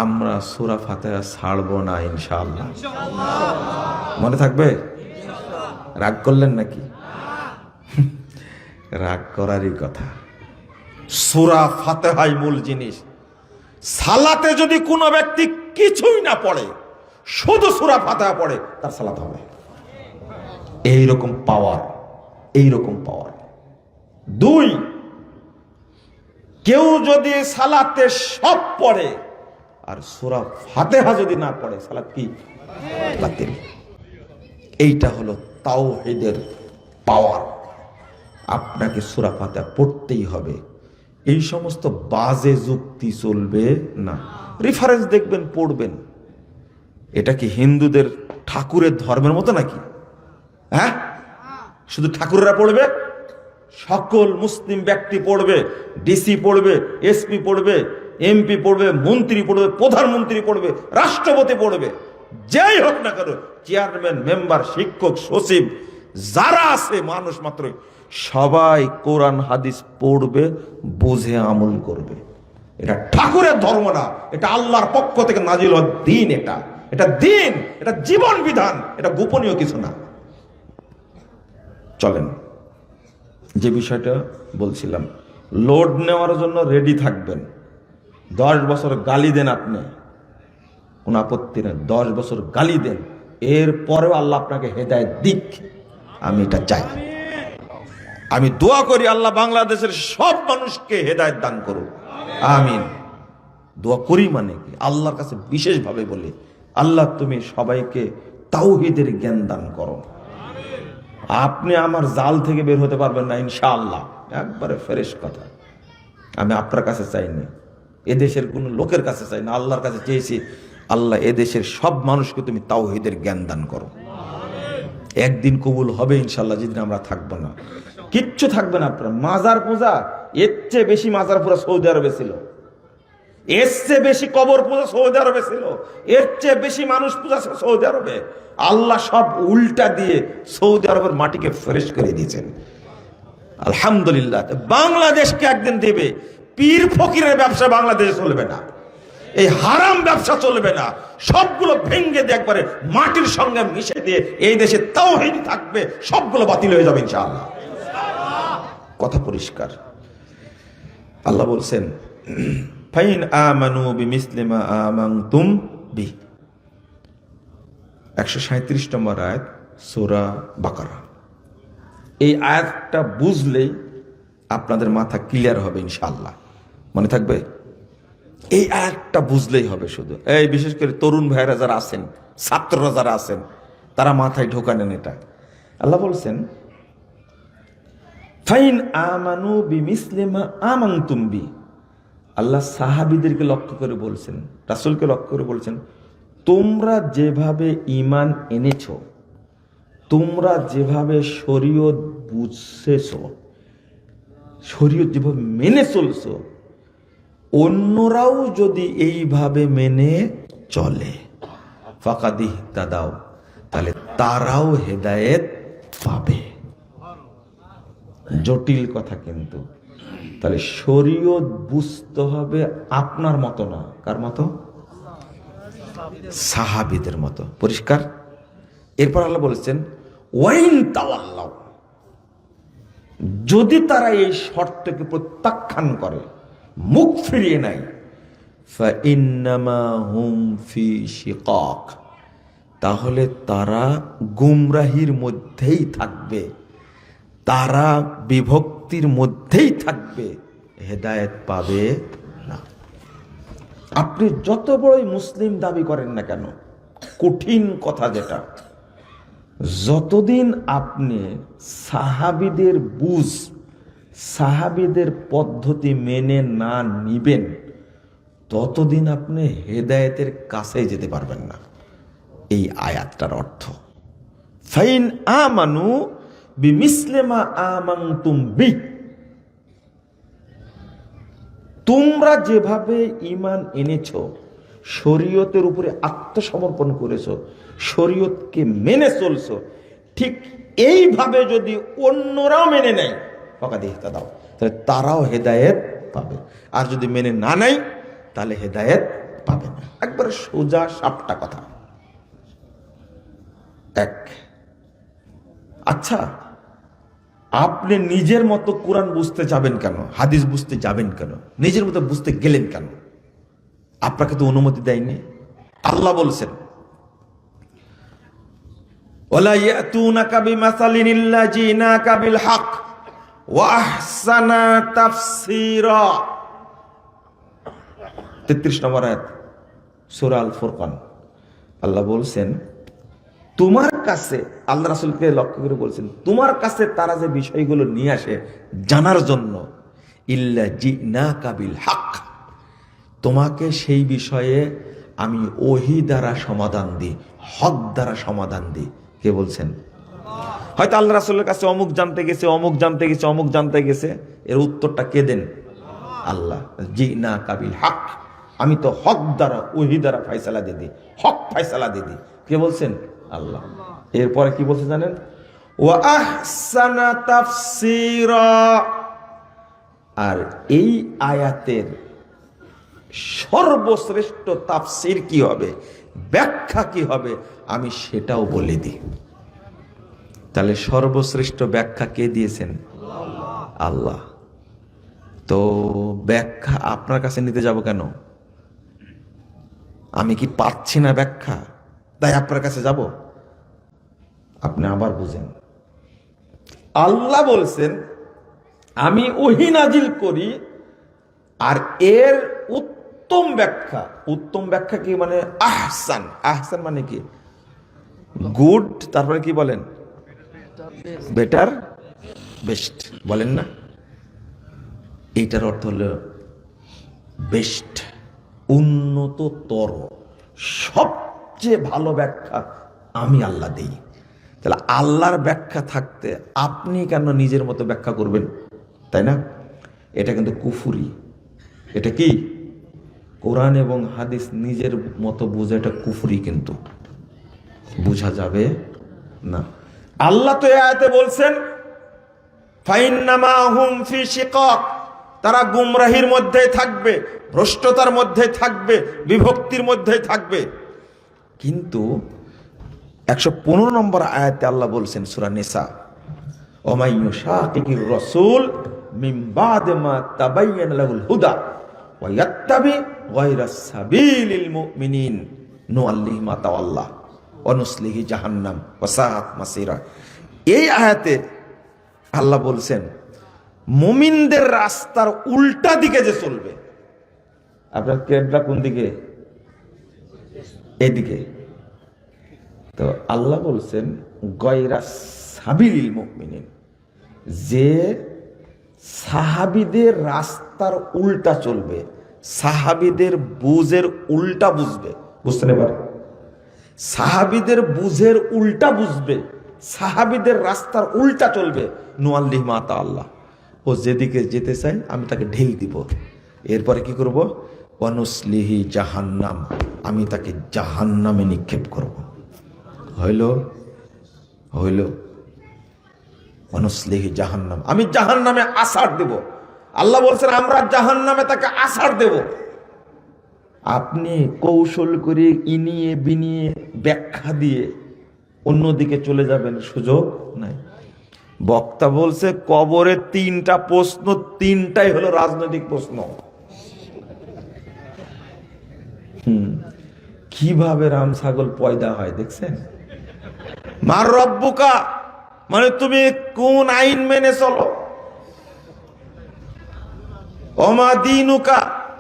আমরা সূরা ফাতিহা ছাড়বো না ইনশাআল্লাহ। মনে থাকবে? রাগ করলেন নাকি? রাগ করারই কথা। সূরা ফাতিহাই মূল জিনিস। সালাতে যদি কোনো ব্যক্তি কিছুই না পড়ে, শুধু সূরা ফাতিহা পড়ে, তার সালাত হবে। এইরকম পাওয়ার, এইরকম পাওয়ার। দুই, কেউ যদি সালাতে সব পড়ে আর সূরা ফাতিহা যদি না পড়ে, সালাত কি? বাতিল। এইটা হলো তাওহীদের পাওয়ার। আপনাকে সূরা ফাতিহা পড়তেই হবে। এই সমস্ত বাজে যুক্তি চলবে না। রেফারেন্স দেখবেন, পড়বেন। এটা কি হিন্দুদের ঠাকুরের ধর্মের মতো নাকি? হ্যাঁ, শুধু ঠাকুরেরা পড়বে? সকল মুসলিম ব্যক্তি পড়বে, ডিসি পড়বে, এসপি পড়বে, এমপি পড়বে, মন্ত্রী পড়বে, প্রধানমন্ত্রী পড়বে, রাষ্ট্রপতি পড়বে, যাই হোক না কেন, চেয়ারম্যান, মেম্বার, শিক্ষক, সচিব, যারা আছে মানুষ মাত্র, সবাই কোরআন হাদিস পড়বে, বুঝে আমল করবে। এটা ঠাকুরের ধর্ম না, এটা আল্লাহর পক্ষ থেকে নাজিল হওয়া দ্বীন। এটা দ্বীন, এটা জীবন বিধান, এটা গোপনীয় কিছু না। চলেন, যে বিষয়টা বলছিলাম, লোড নেওয়ার জন্য রেডি থাকবেন। 10 বছর গালি দেন আপনি, কোনো আপত্তি নেই, 10 বছর গালি দেন, এরপরেও আল্লাহ আপনাকে হেদায়েত দিক, আমি এটা চাই। আমি দোয়া করি আল্লাহ বাংলাদেশের সব মানুষকে হেদায়েত দান করুন, আমিন। দোয়া করি মানে কি, আল্লাহর কাছে বিশেষভাবে বলি, আল্লাহ তুমি সবাইকে তাওহীদের জ্ঞান দান করো। আপনি আমার জাল থেকে বের হতে পারবেন না ইনশাআল্লাহ, একবারে ফ্রেশ কথা। আমি আপনার কাছে চাইনি, এদেশের কোন লোকের কাছে চাই না, আল্লাহর কাছে চেয়েছি, আল্লাহ এদেশের সব মানুষকে তুমি তাওহীদের জ্ঞান দান করো। একদিন কবুল হবে ইনশাআল্লাহ, যেদিন আমরা থাকবো না, কিচ্ছু থাকবে না। আপনার মাজার পূজা, এর চেয়ে বেশি মাজার পূজা সৌদি আরবে ছিল, এর চেয়ে বেশি কবর পূজা সৌদি আরবে ছিল, এর চেয়ে বেশি মানুষ পূজা ছিল সৌদি আরবে। আল্লাহ সব উল্টা দিয়ে সৌদি আরবের মাটিকে ফ্রেশ করে দিয়েছেন, আলহামদুলিল্লাহ। বাংলাদেশকে একদিন দেবে। পীর ফকিরের ব্যবসা বাংলাদেশে চলবে না, এই হারাম ব্যবসা চলবে না, সবগুলো ভেঙ্গে দিয়ে একবারে মাটির সঙ্গে মিশে দিয়ে এই দেশে তাওহীদ থাকবে, সবগুলো বাতিল হয়ে যাবে ইনশাআল্লাহ। কথা পরিষ্কার। আল্লাহ বলছেন ফাইন আমানু বিমিসলি মা আমানতুম বি, 137 নম্বর আয়াত সূরা বাকারা। এই আয়াতটা বুঝলেই আপনাদের মাথা ক্লিয়ার হবে ইনশাআল্লাহ, মনে থাকবে। এই আয়াতটা বুঝলেই হবে শুধু। এই বিশেষ করে তরুণ ভাইরা যারা আছেন, ছাত্ররা যারা আছেন, তারা মাথায় ঢোকা নেন এটা। আল্লাহ বলছেন ফাইন আমানু বিমিসলি মা আমানতুম বি। আল্লাহ সাহাবীদেরকে লক্ষ্য করে বলছেন, রাসূলকে লক্ষ্য করে বলছেন, তোমরা যেভাবে ঈমান এনেছো, তোমরা যেভাবে শরীয়ত বুঝেছো, শরীয়ত যেভাবে মেনে চলছো, অন্যরাও যদি এইভাবে মেনে চলে, ফাকাদ ইহতাদাও, তাহলে তারাও হেদায়েত পাবে। জটিল কথা কিন্তু। তাহলে শরীয়ত বুঝতে হবে আপনার মতো না, কার মতো? সাহাবীদের মতো। পরিষ্কার। এরপর আল্লাহ বলেছেন ওয়াইন তাওয়াল্লাও, যদি তারা এই শর্তকে প্রত্যাখ্যান করে, মুখ ফিরিয়ে নেয়, ফাইন্নামা হুম ফি শিকাক, তাহলে তারা গুমরাহির মধ্যেই থাকবে, তারা বিভক্তির মধ্যেই থাকবে, হেদায়েত পাবে না। আপনি যত বড়ই মুসলিম দাবি করেন না কেন, কঠিন কথা যেটা, যতদিন আপনি সাহাবীদের বুঝ, সাহাবীদের পদ্ধতি মেনে না নিবেন, ততদিন আপনি হেদায়েতের কাছে যেতে পারবেন না। এই আয়াতটার অর্থ, ফাইন আমানু বিমিসলিমা আমানতুম বি, তোমরা যেভাবে ঈমান এনেছো, শরীয়তের উপরে আত্মসমর্পণ করেছো, শরীয়তকে মেনে চলছো, ঠিক এইভাবে যদি অন্যরাও মেনে নেয় ফাকাদ ইহতাদাও, তাহলে তারাও হেদায়েত পাবে। আর যদি মেনে না নেয় তাহলে হেদায়েত পাবে না। একবারে সোজা সাপটা কথা। এক, আচ্ছা আপনি নিজের মতো কোরআন বুঝতে যাবেন কেন, হাদিস বুঝতে যাবেন কেন, নিজের মতো বুঝতে গেলেন কেন? আপনাকে তো অনুমতি দেয়নি। আল্লাহ বলছেন, ওয়ালা ইয়াতুনাকা বিমাসালিন ইল্লা জিনাকা বিল হক ওয়া আহসানা তাফসীরা। 33 নম্বর আয়াত সূরা আল ফুরকান। আল্লাহ বলছেন, তোমার কাছে, আল্লাহ রাসূলকে লক্ষ্য করে বলছেন, তোমার কাছে তারা যে বিষয়গুলো নিয়ে আসে জানার জন্য, ইল্লা জিনাকা বিল হক, তোমাকে সেই বিষয়ে আমি ওহী দ্বারা সমাধান দিই, হক দ্বারা সমাধান দিই। কে বলছেন? হয়তো আল্লাহ রাসূলের কাছে অমুক জানতে গেছে, অমুক জানতে গেছে, অমুক জানতে গেছে, এর উত্তরটা কে দেন? আল্লাহ। জিনাকা বিল হক, আমি তো হক দ্বারা, ওহী দ্বারা ফয়সালা দিয়ে দিই, হক ফয়সালা দিয়ে দিই। কে বলছেন? আল্লাহ। এরপরে কি বলছে জানেন? ওয়া আহসানা তাফসীরা। আর এই আয়াতের সর্বশ্রেষ্ঠ তাফসীর কি হবে, ব্যাখ্যা কি হবে, আমি সেটাও বলে দিই। তাহলে সর্বশ্রেষ্ঠ ব্যাখ্যা কে দিয়েছেন? আল্লাহ। তো ব্যাখ্যা আপনার কাছে নিতে যাব কেন? আমি কি পাচ্ছি না ব্যাখ্যা, তাই আপনার কাছে যাব? আপনি আবার বুঝেন, আল্লাহ বলছেন আমি ওহী নাজিল করি, আর এর উত্তম ব্যাখ্যা, উত্তম ব্যাখ্যা কি মানে আহসান, আহসান মানে কি? গুড, তারপরে কি বলেন? বেটার, বেস্ট বলেন না? এইটার অর্থ হলো বেস্ট, উন্নততর, সবচেয়ে ভালো ব্যাখ্যা আমি আল্লাহ দেই। তাহলে আল্লাহর ব্যাখ্যা থাকতে আপনি কেন নিজের মতো ব্যাখ্যা করবেন? তাই না? এটা কিন্তু কুফরি। এটা কি? কোরআন এবং হাদিস নিজের মতো বুঝে, এটা কুফরি, কিন্তু বুঝা যাবে না। আল্লাহ তো এই আয়াতে বলছেন ফাইন্নামা হুম ফি শিকাক, তারা গুমরাহির মধ্যে থাকবে, ভ্রষ্টতার মধ্যে থাকবে, বিভক্তির মধ্যে থাকবে। কিন্তু 115 নম্বর আয়াতে আল্লাহ বলছেন সূরা নিসা, ওয়া ইউশাকিকির রাসূল মিন বাদ মা তাবায়্যানা লাহুল হুদা ওয়া ইয়াত্তাবি গায়রা সাবিলিল মুমিনিন নুআল্লিহি মা তাওয়াল্লা ওয়া নুসলিহি জাহান্নাম ওয়া সাআত মাসীরা। এই আয়াতে আল্লাহ বলছেন মুমিনদের রাস্তার উল্টা দিকে যে চলবে। আপনার কেবলা কোন দিকে? এদিকে। তো আল্লাহ বলছেন গায়রা সাবিলিল মুমিনিন, যে সাহাবীদের রাস্তার উল্টা চলবে, সাহাবীদের বুঝের উল্টা বুঝবে। বুঝতে না পারে? সাহাবীদের বুঝের উল্টা বুঝবে, সাহাবীদের রাস্তার উল্টা চলবে, নুআল্লিহি মা তাআল্লাহ, ও যেদিকে যেতে চায় আমি তাকে ঢেল দিব। এরপরে কি করব? ওয়া নুসলিহি জাহান্নাম, আমি তাকে জাহান্নামে নিক্ষেপ করব। হইল? হইল? ওয়া নুসলিহি জাহান্নাম, আমি জাহান্নামে আছাড় দেব। আল্লাহ বলছেন আমরা জাহান্নামে তাকে আছাড় দেব। আপনি কৌশল করে ইনিয়ে বিনিয়ে ব্যাখ্যা দিয়ে অন্যদিকে চলে যাবেন, সুযোগ নাই। বক্তা বলছে কবরে 3টা প্রশ্ন, 3টাই হলো রাজনৈতিক প্রশ্ন। কিভাবে রাম ছাগল পয়দা হয় দেখছেন? মার রব্বুকা মানে তুমি কোন আইন মেনে চলো, ওমা দীনুকা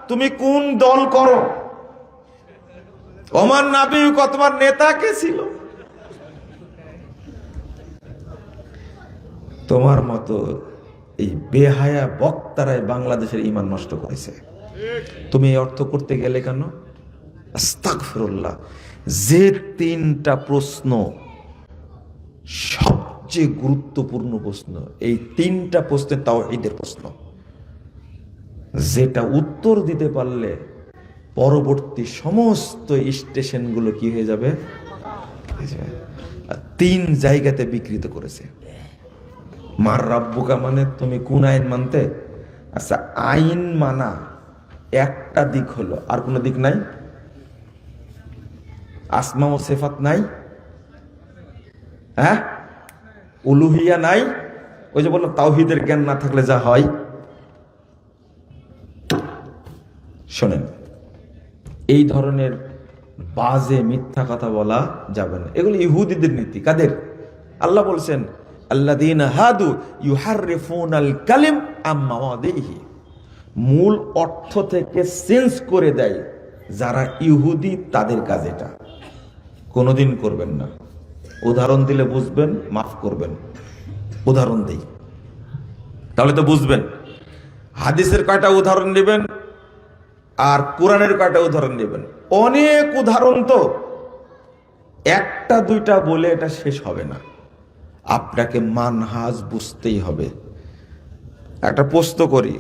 তুমি কোন দল করো, ওমান নাবিয়ুকা, তোমার নেতা কে ছিল? তোমার মতো এই বেহায়া বক্তারাই বাংলাদেশের ঈমান নষ্ট করেছে। তুমি এই অর্থ করতে গেলে কেন? আস্তাগফিরুল্লাহ। যে তিনটা প্রশ্ন সবচেয়ে গুরুত্বপূর্ণ প্রশ্ন, এই তিনটা প্রশ্নে তাওহীদের প্রশ্ন, যেটা উত্তর দিতে পারলে পরবর্তী সমস্ত স্টেশনগুলো কি হয়ে যাবে? তিন জায়গাতে বিকৃত করেছে। মার রাব্বুকা মানে তুমি কোন আইন মানতে? আচ্ছা, আইন মানা একটা দিক হলো, আর কোনো দিক নাই? আসমা ও সিফাত নাই? হ্যাঁ, উলুহিয়া নাই? ওই যে বললাম তাওহীদের জ্ঞান না থাকলে যা হয়। শোনেন, এই ধরনের বাজে মিথ্যা কথা বলা যাবে না। এগুলো ইহুদিদের নীতি। কাদের? আল্লাহ বলছেন আল্লাযীনা হাদু ইউহাররিফুনাল কালিম আম মাওয়াদিহি, মূল অর্থ থেকে চেঞ্জ করে দেয় যারা ইহুদি, তাদের কাজ এটা। কোনোদিন করবেন না। উদাহরণ দিলে বুঝবেন, মাফ করবেন। উদাহরণ দেই তাহলে তো বুঝবেন। হাদিসের কয়টা উদাহরণ নেবেন আর কোরআনের কয়টা উদাহরণ নেবেন? অনেক উদাহরণ, তো একটা দুইটা বলে এটা শেষ হবে না। আপনাকে মানহাজ বুঝতেই হবে। একটা প্রশ্ন করি,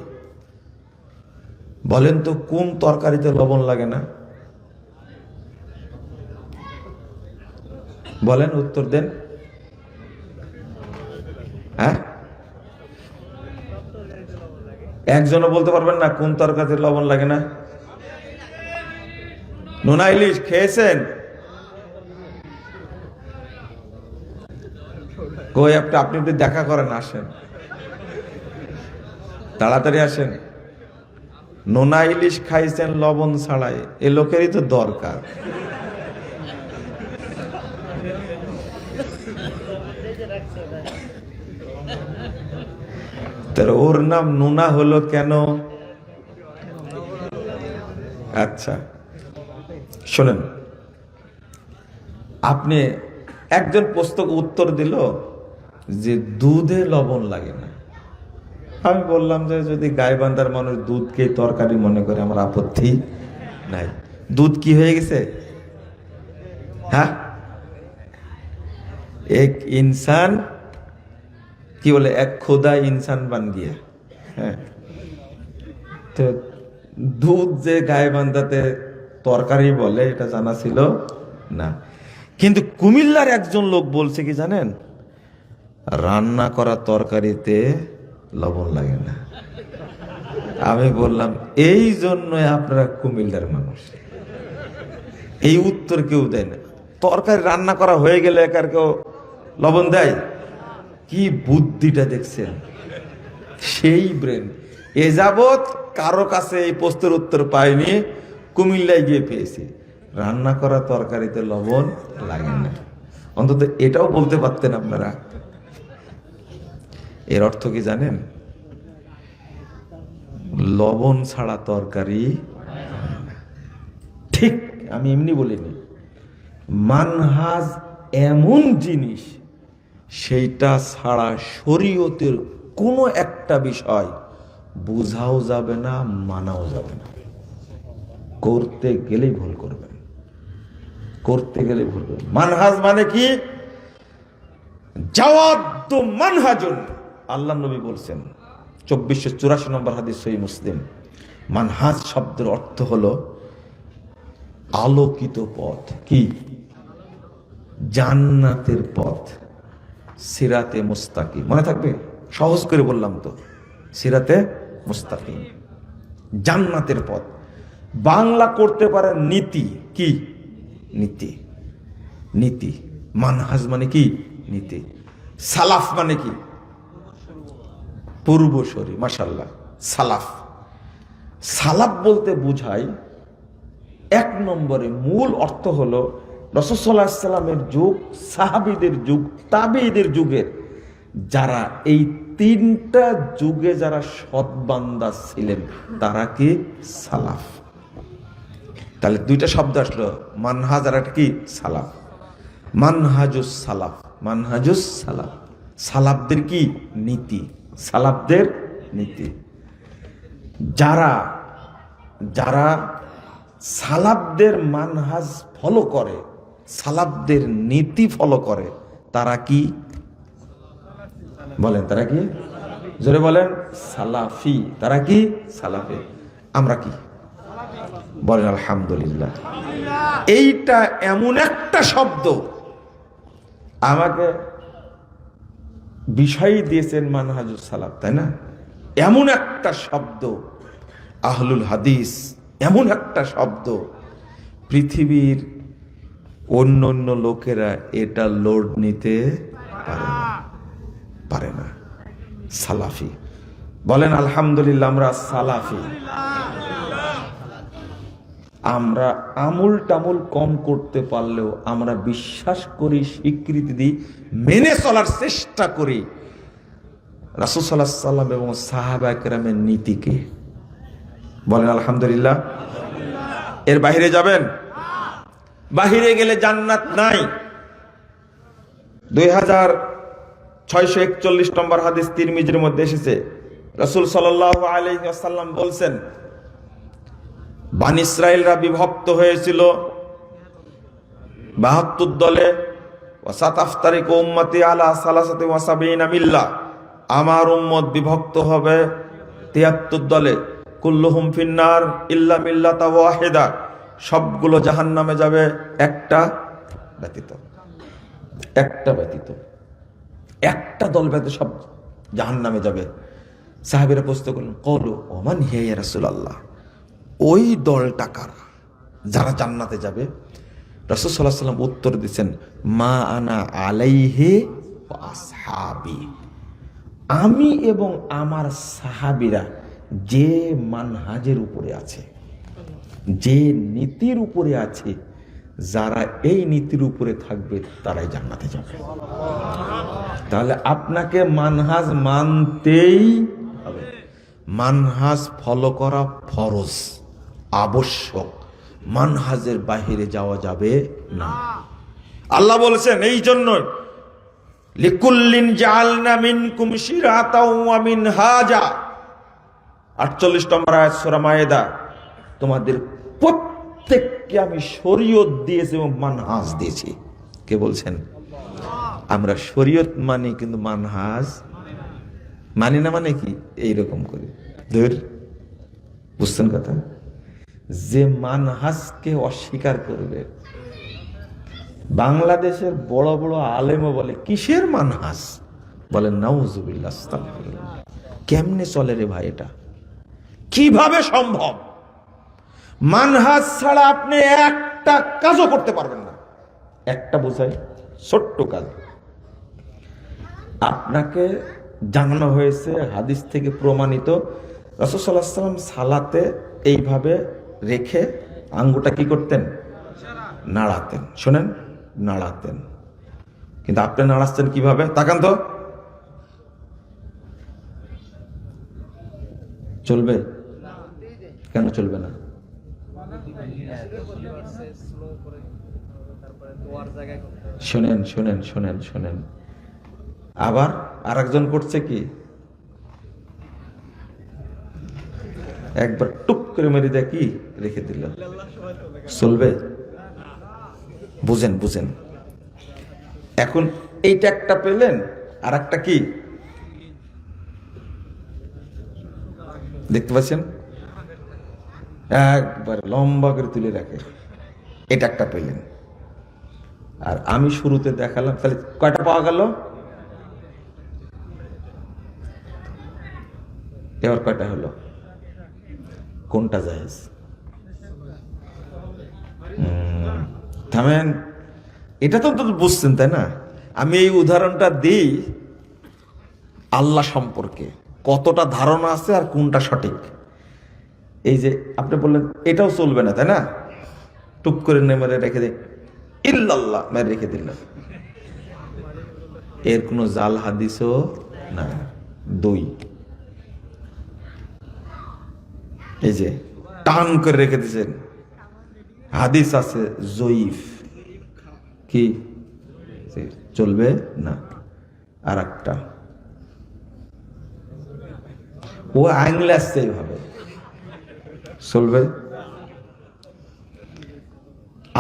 বলেন তো কোন তরকারিতে লবণ লাগে না? বলেন, উত্তর দেন। হ্যাঁ, একজনও বলতে পারবেন না কোন তরকারিতে লবণ লাগে না? নোনা ইলিশ খেয়েছেন? কই আপনি দেখা করেন, আসেন তাড়াতাড়ি আসেন। নোনা ইলিশ খাইছেন লবণ ছাড়াই, এ লোকেরই তো দরকার। ওর নাম নোনা হলো কেন? আচ্ছা শোনেন, আপনি একজন প্রশ্নকে উত্তর দিল যে দুধে লবণ লাগে না। আমি বললাম যে যদি গাইবান্ধার মানুষ দুধকে তরকারি মনে করে আমার আপত্তি নাই। দুধ কি হয়ে গেছে? হ্যাঁ, এক ইনসান কি বলে, এক খোদা ইনসান বান গিয়া। হ্যাঁ, তো দুধ যে গাইবান্ধাতে তরকারি বলে এটা জানা ছিল না। কিন্তু কুমিল্লার একজন লোক বলছে কি জানেন, রান্না করা তরকারিতে লবণ লাগে না। আমি বললাম এই জন্যই আপনারা কুমিল্লার মানুষ। এই উত্তর কেউ দেয় না। তরকারি রান্না করা হয়ে গেলে একার কেউ লবণ দেয়? কি বুদ্ধিটা দেখছেন, সেই ব্রেন। এ যাবৎ কারো কাছে এই প্রশ্নের উত্তর পাইনি, কুমিল্লায় গিয়ে পেয়েছি। রান্না করা তরকারিতে লবণ লাগে না। অন্তত এটাও বলতে পারতেন আপনারা। এর অর্থ কি জানেন? লবণ ছাড়া তরকারি ঠিক। আমি এমনি বলিনি। মানহাজ এমন জিনিস, সেইটা ছাড়া শরীয়তের কোনো একটা বিষয় বোঝাও যাবে না, মানাও যাবে না। করতে গেলেই ভুল করবেন, করতে গেলে ভুল করবেন। মানহাজ মানে কি? জাওয়াদ মানহাজুন, আল্লাহ নবী বলছেন 2484 নম্বর হাদিস, সহিহ মুসলিম। মানহাজ শব্দের অর্থ হলো আলোকিত পথ। কি? জান্নাতের পথ, সিরাতে মুস্তাকিম। মনে থাকবে? সহজ করে বললাম তো, সিরাতে মুস্তাকিম, জান্নাতের পথ। বাংলা করতে পারে নীতি। কি? নীতি। নীতি। মানহাজ মানে কি? নীতি। সালাফ মানে কি? পূর্বসরী। মাশাআল্লাহ, সালাফ। সালাফ বলতে বুঝায়, এক নম্বরে মূল অর্থ হলো রাসূল সাল্লাল্লাহু আলাইহি সাল্লামের যুগ, সাহাবীদের যুগ, তাবেঈদের যুগের যারা এই তিনটা যুগে যারা সৎ বান্দা ছিলেন তারা কি? সালাফ। তাহলে দুইটা শব্দ আসলো, মানহাজ আর একটা কি সালাফ। মানহাজুস সালাফ, মানহাজুস সালাফ, সালাফদের কি নীতি, সালাফদের নীতি। যারা যারা সালাফদের মানহাজ ফলো করে, সালাফদের নীতি ফলো করে, তারা কি বলেন? তারা কি? জোরে বলেন। সালাফি। তারা কি? সালাফি। আমরা কি বলেন? আলহামদুলিল্লাহ। এইটা এমন একটা শব্দ, আমাকে বিষয় দিয়েছেন মানহাজুস সালাফ, তাই না? এমন একটা শব্দ, আহলুল হাদিস এমন একটা শব্দ, পৃথিবীর অন্য অন্য লোকেরা এটা লোড নিতে পারে না। সালাফি বলেন আলহামদুলিল্লাহ। আমরা সালাফি। আমরা আমুল টামুল কম করতে পারলেও আমরা বিশ্বাস করি, স্বীকৃতি দিই, মেনে চলার চেষ্টা করি রাসূল সাল্লাল্লাহু আলাইহি ওয়াসাল্লাম এবং সাহাবা কেরামের নীতিকে। বলেন আলহামদুলিল্লাহ। এর বাহিরে যাবেন? বাহিরে গেলে জান্নাত নাই। 2641 নম্বর হাদিস তিরমিজির মধ্যে এসেছে, রাসূল সাল্লাল্লাহু আলাইহি ওয়াসাল্লাম বলছেন, বনী ইসরাইলরা বিভক্ত হয়েছিল 72 দলে। ওয়াসাতাফতারিকু উম্মতি আলা সালাসাতি ওয়া সাবিনা মিল্লাহ, আমার উম্মত বিভক্ত হবে 73 দলে। কুল্লুহুম ফিন্নার ইল্লা মিল্লাতা ওয়াহিদা, সবগুলো জাহান্নামে যাবে একটা ব্যতীত। একটা ব্যতীত, একটা দল ব্যতীত সব জাহান্নামে যাবে। সাহাবীরা প্রশ্ন করলেন, ক্বালু ওমান হিয়া ইয়া রাসূলুল্লাহ, ওই দলটা কারা যারা জান্নাতে যাবে? রাসূল সাল্লাল্লাহু আলাইহি ওয়াসাল্লাম উত্তর দিয়েছেন, মা আনা আলাইহি ওয়া আসহাবি, আমি এবং আমার সাহাবীরা যে মানহাজের উপরে আছে, যে নীতির উপরে আছে, যারা এই নীতির উপরে থাকবে তারাই জান্নাতে যাবে। তাহলে আপনাকে মানহাজ মানতেই হবে, মানহাজ ফলো করা ফরজ, আবশ্যক। মানহাজের বাহিরে যাওয়া যাবে না। আল্লাহ বলেছেন এই জন্য, লিকুল্লিন জাআলনা মিনকুম শিরাতাও ওয়া মিনহাজা, 48 নম্বর আয়াত সূরা মায়েদা, তোমাদের প্রত্যেককে আমি শরীয়ত দিয়েছি এবং মানহাজ দিয়েছি। কে বলছেন? আমরা শরীয়ত মানি কিন্তু মানহাজ মানি না। মানে কি? এইরকম করে ধর, বুঝছেন কথা? যে মানহাজকে অস্বীকার করবে, বাংলাদেশের বড় বড় আলেমও বলে কিসের মানহাজ? বলেন নাউজুবিল্লাহ, আস্তাগফিরুল্লাহ। কেমনে চলে রে ভাই? এটা কিভাবে সম্ভব? মানহাজ ছাড়া আপনি একটা কাজও করতে পারবেন না। একটা বোঝাই, ছোট্ট কাজ। আপনাকে জানানো হয়েছে হাদিস থেকে প্রমাণিত, রাসূল সাল্লাল্লাহু আলাইহি ওয়াসাল্লাম সালাতে এইভাবে রেখে আঙ্গুলটা কি করতেন? নাড়াতেন। শোনেন, নাড়াতেন। কিন্তু আপনি নাড়াচ্ছেন কিভাবে? তাকান তো। চলবে? কেন চলবে না? শোনেন শোনেন শোনেন শোনেন। আবার আরেকজন করছে কি, একবার টুক করে মেরে দেয়, কি রেখে দিল। চলবে? বুঝেন বুঝেন। এখন এইটা একটা পেলেন, আর একটা কি দেখতে পাচ্ছেন? একবার লম্বা করে তুলে রাখে। এটা একটা পেলেন। আর আমি শুরুতে দেখালাম, তাহলে কয়টা পাওয়া গেল? এবার কয়টা হলো? কোনটা জায়েজ? থামেন, এটা তো বুঝছেন তাই না? আমি এই উদাহরণটা দিই আল্লাহ সম্পর্কে কতটা ধারণা আছে আর কোনটা সঠিক। এই যে আপনি বললেন এটাও চলবে না, তাই না? টুপ করে মেরে রেখে দিই, ইল্লাল্লাহ মেরে রেখে দিলাম। এর কোনো জাল হাদিসও না। দুই, এই যে টান করে রেখে দিয়েছেন, হাদিস আছে জয়ীফ, কি চলবে না। আর একটা ও আঙুলে আসছে এইভাবে চলবে।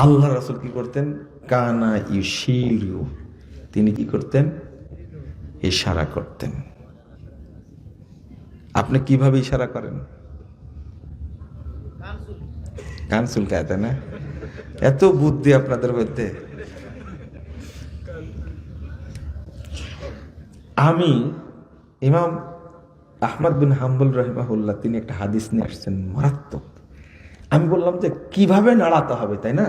আল্লাহ রাসূল কি করতেন? কানা ইউশিরু, তিনি কি করতেন? ইশারা করতেন। আপনি কিভাবে ইশারা করেন? কান চুলকায়, তাই না? এত বুদ্ধি আপনাদের মধ্যে। আমি ইমাম আহমদ বিন হাম্বল রাহিমাহুল্লাহ তিনি একটা হাদিস নিয়ে আসছেন মারাত্মক। আমি বললাম যে কিভাবে নাড়াতে হবে, তাই না?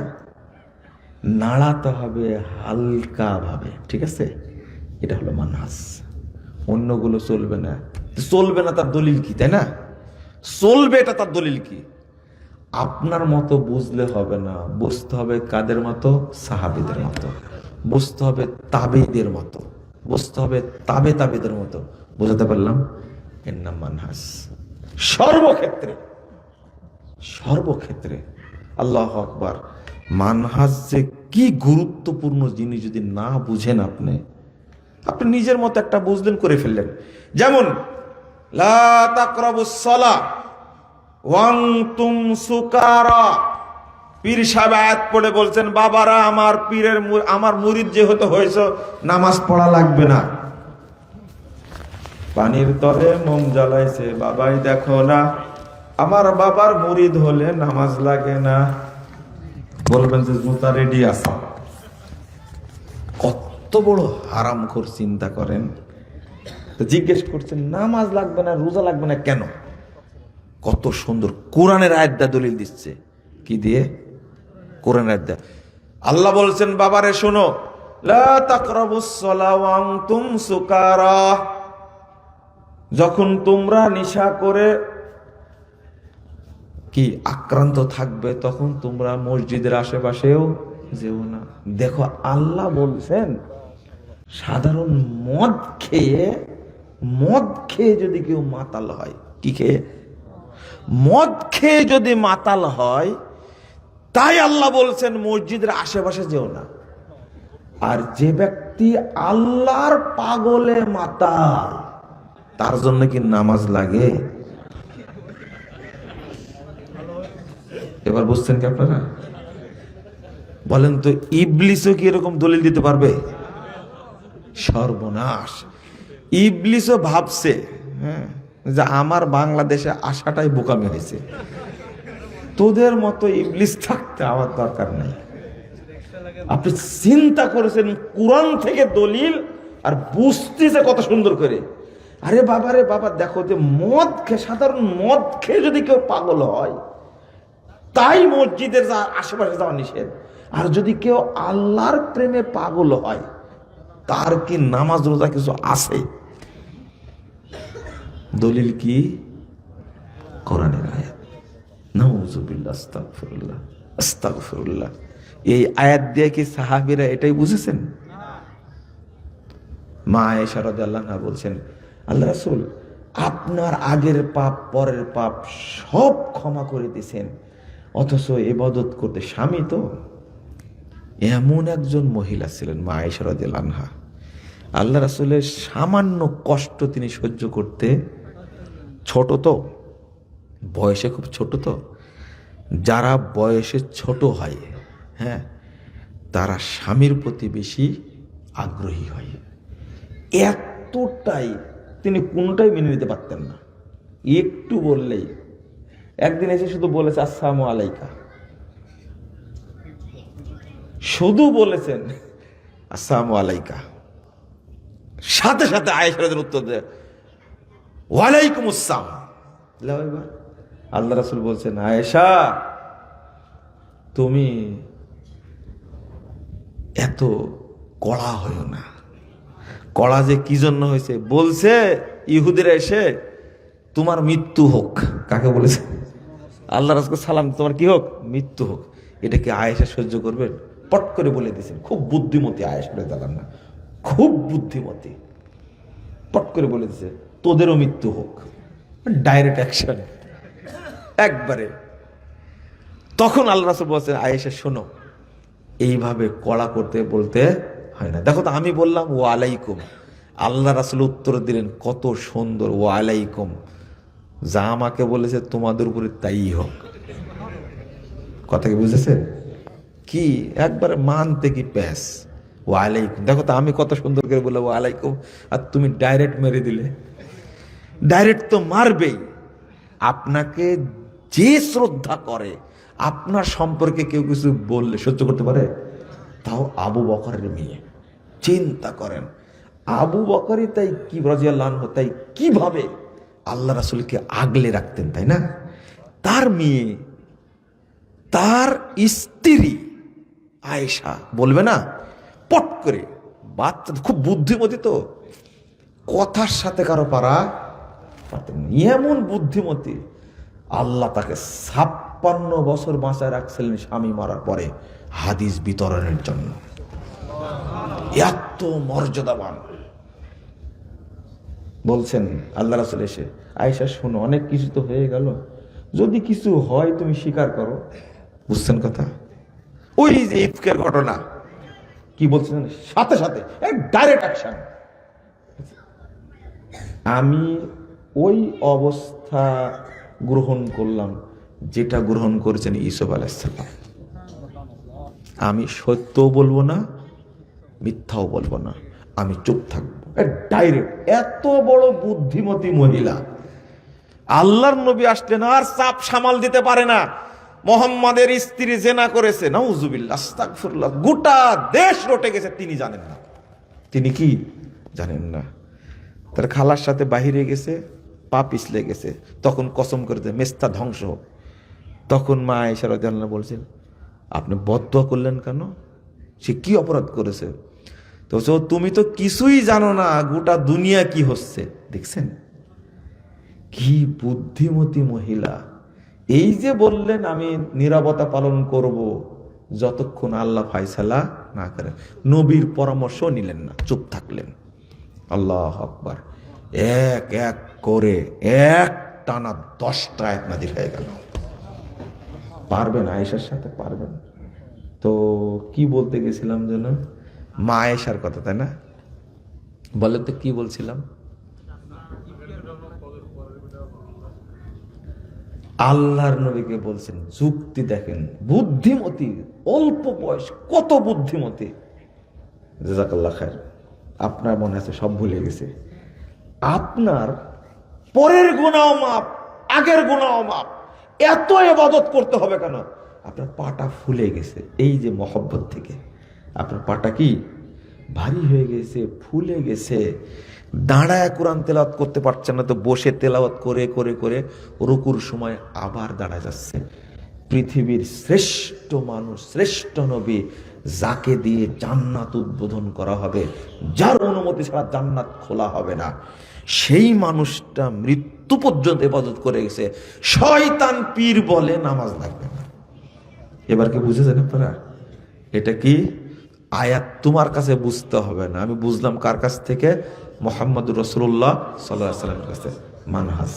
নাড়াতে হবে হালকা ভাবে, ঠিক আছে? এটা হলো মানহাজ। অন্যগুলো চলবে না। চলবে না তার দলিল কি, তাই না? চলবে এটা তার দলিল কি? আপনার মতো বুঝলে হবে না, বুঝতে হবে কাদের মতো? সাহাবীদের মতো, বুঝতে হবে তাবেঈদের মতো, বুঝতে হবে তাবেদের মতো। বুঝাতে পারলাম? এর নাম মানহাজ। সর্বক্ষেত্রে সর্বক্ষেত্রে আল্লাহু আকবার। মানহাজ যে কি গুরুত্বপূর্ণ জিনিস যদি না বুঝেন আপনি নিজের মতো একটা বুঝলেন, করে ফেললেন। যেমন লা তাকরাবুস সালাহ ওয়া আনতুম সুকারা, পীর সাহেব আয়াত পড়ে বলছেন, বাবারা আমার মুরিদ যেহেতু হয়েছে নামাজ পড়া লাগবে না। পানির তলে মোম জ্বালাইছে বাবাই দেখো না, আমার বাবার মুরিদ হলে নামাজ লাগে না। বলবেন যে জুতা রেডি আছে। কত বড় হারামখোর, চিন্তা করেন। তো জিজ্ঞেস করছেন নামাজ লাগবে না, রোজা লাগবে না কেন? কত সুন্দর কোরআনের আয়াত দলিল দিচ্ছে। কি দিয়ে? কোরআনের আয়াত। আল্লাহ বলছেন বাবারে শোনো, লা তাকরাবুস সালাহ ওয়া আনতুম সুকারা, যখন তোমরা নেশা করে কি আক্রান্ত থাকবে তখন তোমরা মসজিদের আশেপাশেও যেও না। দেখো আল্লাহ বলছেন সাধারণ মদ খেয়ে যদি কেউ মাতাল হয়, কি খেয়ে? মদ খেয়ে যদি মাতাল হয়, তাই আল্লাহ বলছেন মসজিদের আশেপাশে যেও না। আর যে ব্যক্তি আল্লাহর পাগলে মাতাল, তার জন্য কি নামাজ লাগে? এবার বুঝছেন কি আপনারা? বলেন তো ইবলিসও কি এরকম দলিল দিতে পারবে? সর্বনাশ। ইবলিসও ভাবছে যে আমার বাংলাদেশে আসাটাই বোকামি হয়েছে, তোদের মতো ইবলিস থাকতে আমার দরকার নাই। আপনি চিন্তা করেছেন কোরআন থেকে দলিল আর বুঝতেছে কত সুন্দর করে। আরে বাবা দেখো, যে মদ খেয়ে, সাধারণ মদ খেয়ে যদি কেউ পাগল হয় তাই মসজিদের আশেপাশে যাওয়া নিষেধ। আর যদি কেউ আল্লাহর প্রেমে পাগল হয় তার কি নামাজ রোজা কিছু আছে? দলিল কি? কোরআনের আয়াত। নাউযুবিল্লাহ, আস্তাগফিরুল্লাহ, আস্তাগফিরুল্লাহ। এই আয়াত দিয়ে কি সাহাবীরা এটাই বুঝেছেন? মা আয়েশা রাদিয়াল্লাহু আনহা বলছেন, আল্লাহ রাসূল আপনার আগের পাপ পরের পাপ সব ক্ষমা করে দিয়েছেন, অথচ ইবাদত করতে স্বামী তো। এমন একজন মহিলা ছিলেন মা আয়েশা রাদিয়াল্লাহু আনহা, আল্লাহ রাসূলের সামান্য কষ্ট তিনি সহ্য করতে, ছোট তো, বয়সে খুব ছোট তো, যারা বয়সে ছোট হয় তারা স্বামীর প্রতি বেশি আগ্রহী হয়। এতটাই তিনি কোনটাই মেনে নিতে পারতেন না। একটু বললেই, একদিন এসে শুধু বলেছে আসসালামু আলাইকা, শুধু বলেছেন আসসালামু আলাইকা, সাথে সাথে আয়েশা রাদিয়াল্লাহু উত্তর দেয় ওয়ালাইকুম আসসালাম। আল্লাহ রাসূল বলছেন, আয়েশা তুমি এত কড়া হইও না। কড়া যে কি জন্য হয়েছে? বলছে ইহুদিরা এসে তোমার মৃত্যু হোক। কাকে বলেছে? আল্লাহ রাসূল সালাম, তোমার কি হোক? মৃত্যু হোক। এটা কি আয়েশা সহ্য করবেন? পট করে বলে দিয়েছেন। খুব বুদ্ধিমতী আয়েশা রাদিয়াল্লাহু আনহা, খুব বুদ্ধিমতী। পট করে বলে দিয়েছে তোদেরও মৃত্যু হোক। ডাইরেক্ট অ্যাকশন একবারে। তখন আল্লাহ রাসূল বলছেন, আয়েশা শোনো, এইভাবে কড়া করতে বলতে হয় না। দেখো তো, আমি বললাম ওয়া আলাইকুম, আল্লাহ রাসূল উত্তর দিলেন কত সুন্দর, ওয়া আলাইকুম, যা আমাকে বলেছে তোমাদের উপরে তাই হোক। কথা কি বুঝেছেন? কি একবার মানতে কি প্যাস, ওয়া আলাইকুম। দেখো তো, আমি কত সুন্দর করে বললাম ওয়া আলাইকুম, আর তুমি ডাইরেক্ট মেরে দিলে। ডাইরেক্ট তো মারবেই। আপনাকে যে শ্রদ্ধা করে, আপনার সম্পর্কে কেউ কিছু বললে সহ্য করতে পারে? তাও আবু বকরের মেয়ে। চিন্তা করেন, আবু বকরই তাই কি রাদিয়াল্লাহু আনহু তাই কিভাবে আল্লাহ রাসূলকে আগলে রাখতেন, তাই না? তার মেয়ে, তার স্ত্রী আয়েশা বলবে না, পট করে, বাচ্চা খুব বুদ্ধিমতী তো, কথার সাথে কারো পারা পারতেন না। এমন বুদ্ধিমতী, আল্লাহ তাকে 56 বছর বাঁচায় রাখছিলেন স্বামী মারার পরে হাদিস বিতরণের জন্য। এত মর্যাদাবান। বলছেন আল্লাহ রাসূল এসে, আয়েশা শোনো, অনেক কিছু তো হয়ে গেল, যদি কিছু হয় তুমি স্বীকার করো। বুঝছেন কথা? ওই যে ইফকের ঘটনা, কি বলছেন, সাথে সাথে ডাইরেক্ট অ্যাকশন। আমি ওই অবস্থা গ্রহণ করলাম যেটা গ্রহণ করেছেন ইউসুফ আলাইহিস সালাম। আমি সত্যও বলবো না, মিথ্যাও বলবো না, আমি চুপ থাকবো, ডাইরেক্ট। এত বড় বুদ্ধিমতী মহিলা, আল্লাহর নবী আসলেন আর চাপ সামাল দিতে পারে না। মুহাম্মাদের স্ত্রী জেনা করেছে, নাউজুবিল্লাহ, আস্তাগফিরুল্লাহ, গোটা দেশ রটে গেছে, তিনি জানেন না। তিনি কি জানেন না? তার খালার সাথে বাহিরে গেছে, পা পিছলে গেছে, তখন কসম করেছে মেস্তা ধ্বংস হোক। তখন মা আয়েশা রাদিয়াল্লাহু আনহা বলছেন, আপনি বদদুয়া করলেন কেন? সে কি অপরাধ করেছে? তো তুমি তো কিছুই জানো না, গোটা দুনিয়া কি হচ্ছে। দেখছেন কি বুদ্ধিমতী মহিলা। এই যে বললেন আমি নীরবতা পালন করব যতক্ষণ আল্লাহ ফায়সালা না করেন, নবীর পরামর্শ নিলেন না, চুপ থাকলেন। আল্লাহু আকবার। এক এক করে এক টানা 10টা আয়াত নাযিল হয়ে গেল। পারবেন আয়েশার সাথে? পারবেন তো? কি বলতে গেছিলাম যেন, মা আয়েশার কথা, তাই না? বলে তো কি বলছিলাম? আল্লাহর নবীকে বলছেন, যুক্তি দেখেন, বুদ্ধিমতী, অল্প বয়স, কত বুদ্ধিমতী। জাযাকাল্লাহ খায়ের। আপনার মনে আছে সব ভুলে গেছে। আপনার পরের গুনাহ মাপ, আগের গুনাহ মাপ, এত ইবাদত করতে হবে কেন? আপনার পাটা ফুলে গেছে, এই যে মহব্বত থেকে আপনার পাটা কি ভারী হয়ে গেছে, ফুলে গেছে। দাঁড়ায় কোরআন তেলাওয়াত করতে পারছেন না, তো বসে তেলাওয়াত করে করে করে রুকুর সময় আবার দাঁড়ায় যাচ্ছে। পৃথিবীর শ্রেষ্ঠ মানুষ, শ্রেষ্ঠ নবী, যাকে দিয়ে জান্নাত উদ্বোধন করা হবে, যার অনুমতি ছাড়া জান্নাত খোলা হবে না, সেই মানুষটা মৃত্যু পর্যন্ত ইবাদত করে গেছে। শয়তান পীর বলে নামাজ লাগবে না। এবার কি বুঝেছেন আপনারা? এটা কি আয়াত তোমার কাছে বুঝতে হবে না, আমি বুঝলাম কার কাছ থেকে? মুহাম্মদুর রাসূলুল্লাহ সাল্লাল্লাহু আলাইহি ওয়াসাল্লামের কাছে। মানহাজ।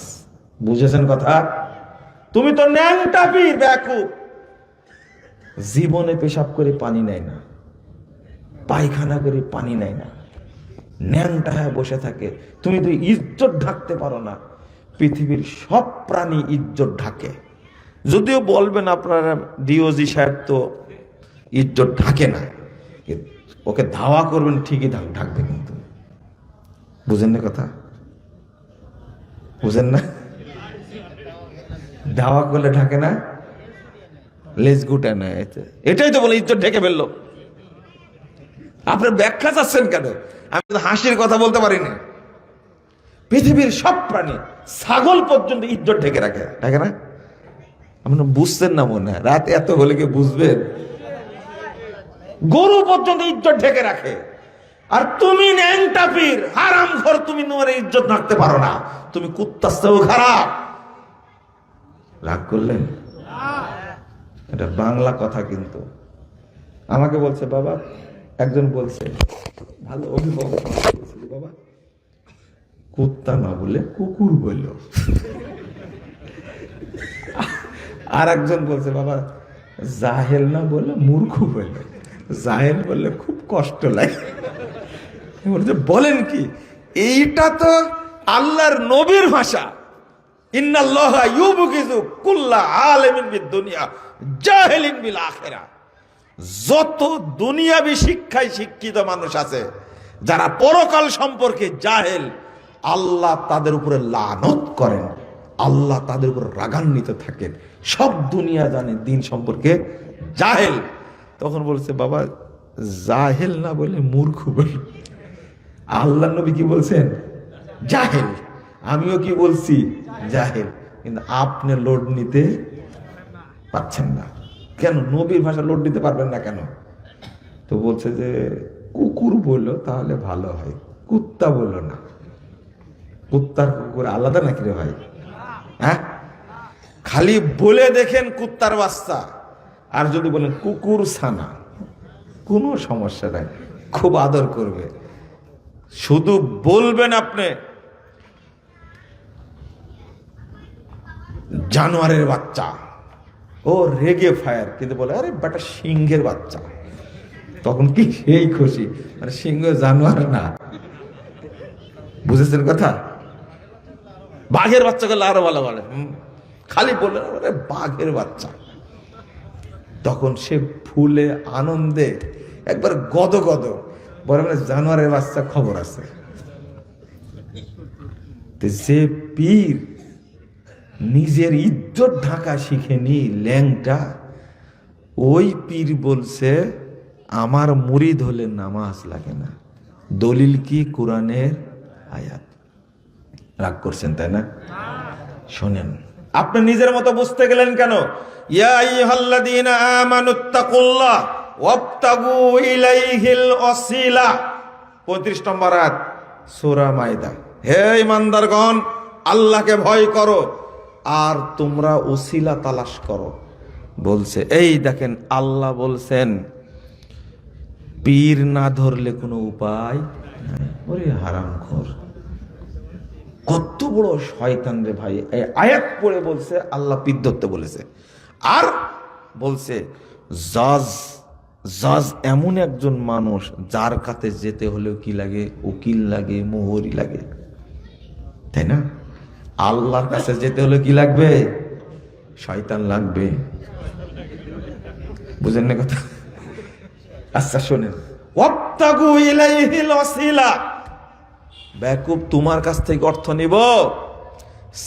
বুঝেছেন কথা? তুমি তো ন্যাংটা পীর, বেয়াকুব। জীবনে পেশাব করে পানি নেয় না, পায়খানা করে পানি নেয় না, ন্যাংটা হয়ে বসে থাকে। তুমি তো ইজ্জত ঢাকতে পারো না। পৃথিবীর সব প্রাণী ইজ্জত ঢাকে। যদিও বলবেন আপনারা ডিওজি সাহেব তো ইজ্জত ঢাকে না, ওকে ধাওয়া করবেন ঠিকই ঢাকবে। কিন্তু বুঝেন না কথা? বুঝেন না? ধাওয়া করলে ঢাকে না, লেজ গুটে না। এটাই তো বলে ইজ্জত ঢেকে ফেললো। আপনার ব্যাখ্যা চাচ্ছেন কেন? আমি তো হাসির কথা বলতে পারিনি। পৃথিবীর সব প্রাণী, ছাগল পর্যন্ত ইজ্জত ঢেকে রাখে, ঢাকে না? আপনার বুঝছেন না মনে হয়, রাত এত হলে কি বুঝবেন? গরু পর্যন্ত ইজ্জত ঢেকে রাখে। আর তুমি ন্যাংটা পীর, হারাম ঘর, তুমি তোমার ইজ্জত ঢাকতে পারো না। তুমি কুত্তার চেয়েও খারাপ। রাগ করলেন? এটা বাংলা কথা। কিন্তু আমাকে বলছে বাবা, একজন বলছে, ভালো অভিভাবক, বাবা কুত্তা না বলে কুকুর বলল। আর একজন বলছে, বাবা জাহেল না বলে মূর্খ বলে, জাহেল বললে খুব কষ্ট লাগে। বলছে বলেন কি, এইটা তো আল্লাহর নবীর ভাষা। ইন্নাল্লাহা ইউবগিযু কুল্লা আলিমিন বিদ-দুনিয়া জাহিলিন বিল আখিরা। যত দুনিয়াবি শিক্ষায় শিক্ষিত মানুষ আছে যারা পরকাল সম্পর্কে জাহেল, আল্লাহ তাদের উপরে লানত করেন, আল্লাহ তাদের উপর রাগান্বিত থাকেন। সব দুনিয়া জানে, দিন সম্পর্কে জাহেল। তখন বলছে বাবা জাহেল না বলে মূর্খ বল। আল্লাহ নবী কি বলছেন? জাহেল। আমিও কি বলছি? জাহেল। কিন্তু আপনি লোড নিতে পারছেন না কেন? নবীর ভাষা লোড নিতে পারবেন না কেন? তো বলছে যে কুকুর বললো তাহলে ভালো হয়, কুত্তা বললো না। কুত্তার কুকুর আলাদা নাকি রে ভাই? হ্যাঁ, খালি বলে দেখেন কুত্তার বাচ্চা, আর যদি বলেন কুকুর ছানা, কোনো সমস্যা নাই, খুব আদর করবে। শুধু বলবেন আপনি জানোয়ারের বাচ্চা, ও রেগে ফায়ার, কিন্তু বলে আরে বেটা সিংহের বাচ্চা, তখন কি সেই খুশি। মানে সিংহ জানোয়ার না, বুঝেছেন কথা? বাঘের বাচ্চা করলে আরো ভালো বলে, খালি বললেন বাঘের বাচ্চা, তখন সে ফুলে আনন্দে একবার গদ গদ। বলে মানে জানোয়ারের বাচ্চা খবর আছে। যে পীর নিজের ইজ্জত ঢাকা শিখেনি ল্যাংটা, ওই পীর বলছে আমার মুরিদ হলে নামাজ লাগে না। দলিল কি? কোরআনের আয়াত। রাগ করছেন তাই না? শোনেন, আপনি নিজের মতো বুঝতে গেলেন কেন? ইয়া আইয়ুহাল্লাযীনা আমানুত্তাকুল্লাহ ওয়াবতাগু ইলাইহিল ওয়াসিলা, 35 নম্বর আয়াত সূরা মাইদা। হে ঈমানদারগণ, আল্লাহকে ভয় করো আর তোমরা ওসিলা তালাশ করো। বলছে এই দেখেন, আল্লাহ বলছেন পীর না ধরলে কোনো উপায় নাই। ওরে হারামখোর, কত বড় শয়তান রে ভাই! এই আয়াত পড়ে বলছে আল্লাহ পীর ধরতে বলেছে। আর বলছে জাজ এমন একজন মানুষ যার কাছে যেতে হলেও কি লাগে? উকিল লাগে, মোহরি লাগে, তাই না? আল্লাহর কাছে যেতে হলে কি লাগবে? শয়তান লাগবে। বুঝেন না কথা? আচ্ছা শোনেন, ওয়াবতাগু ইলাইহিল ওয়াসিলা, বেকুব তোমার কাছ থেকে অর্থ নিব?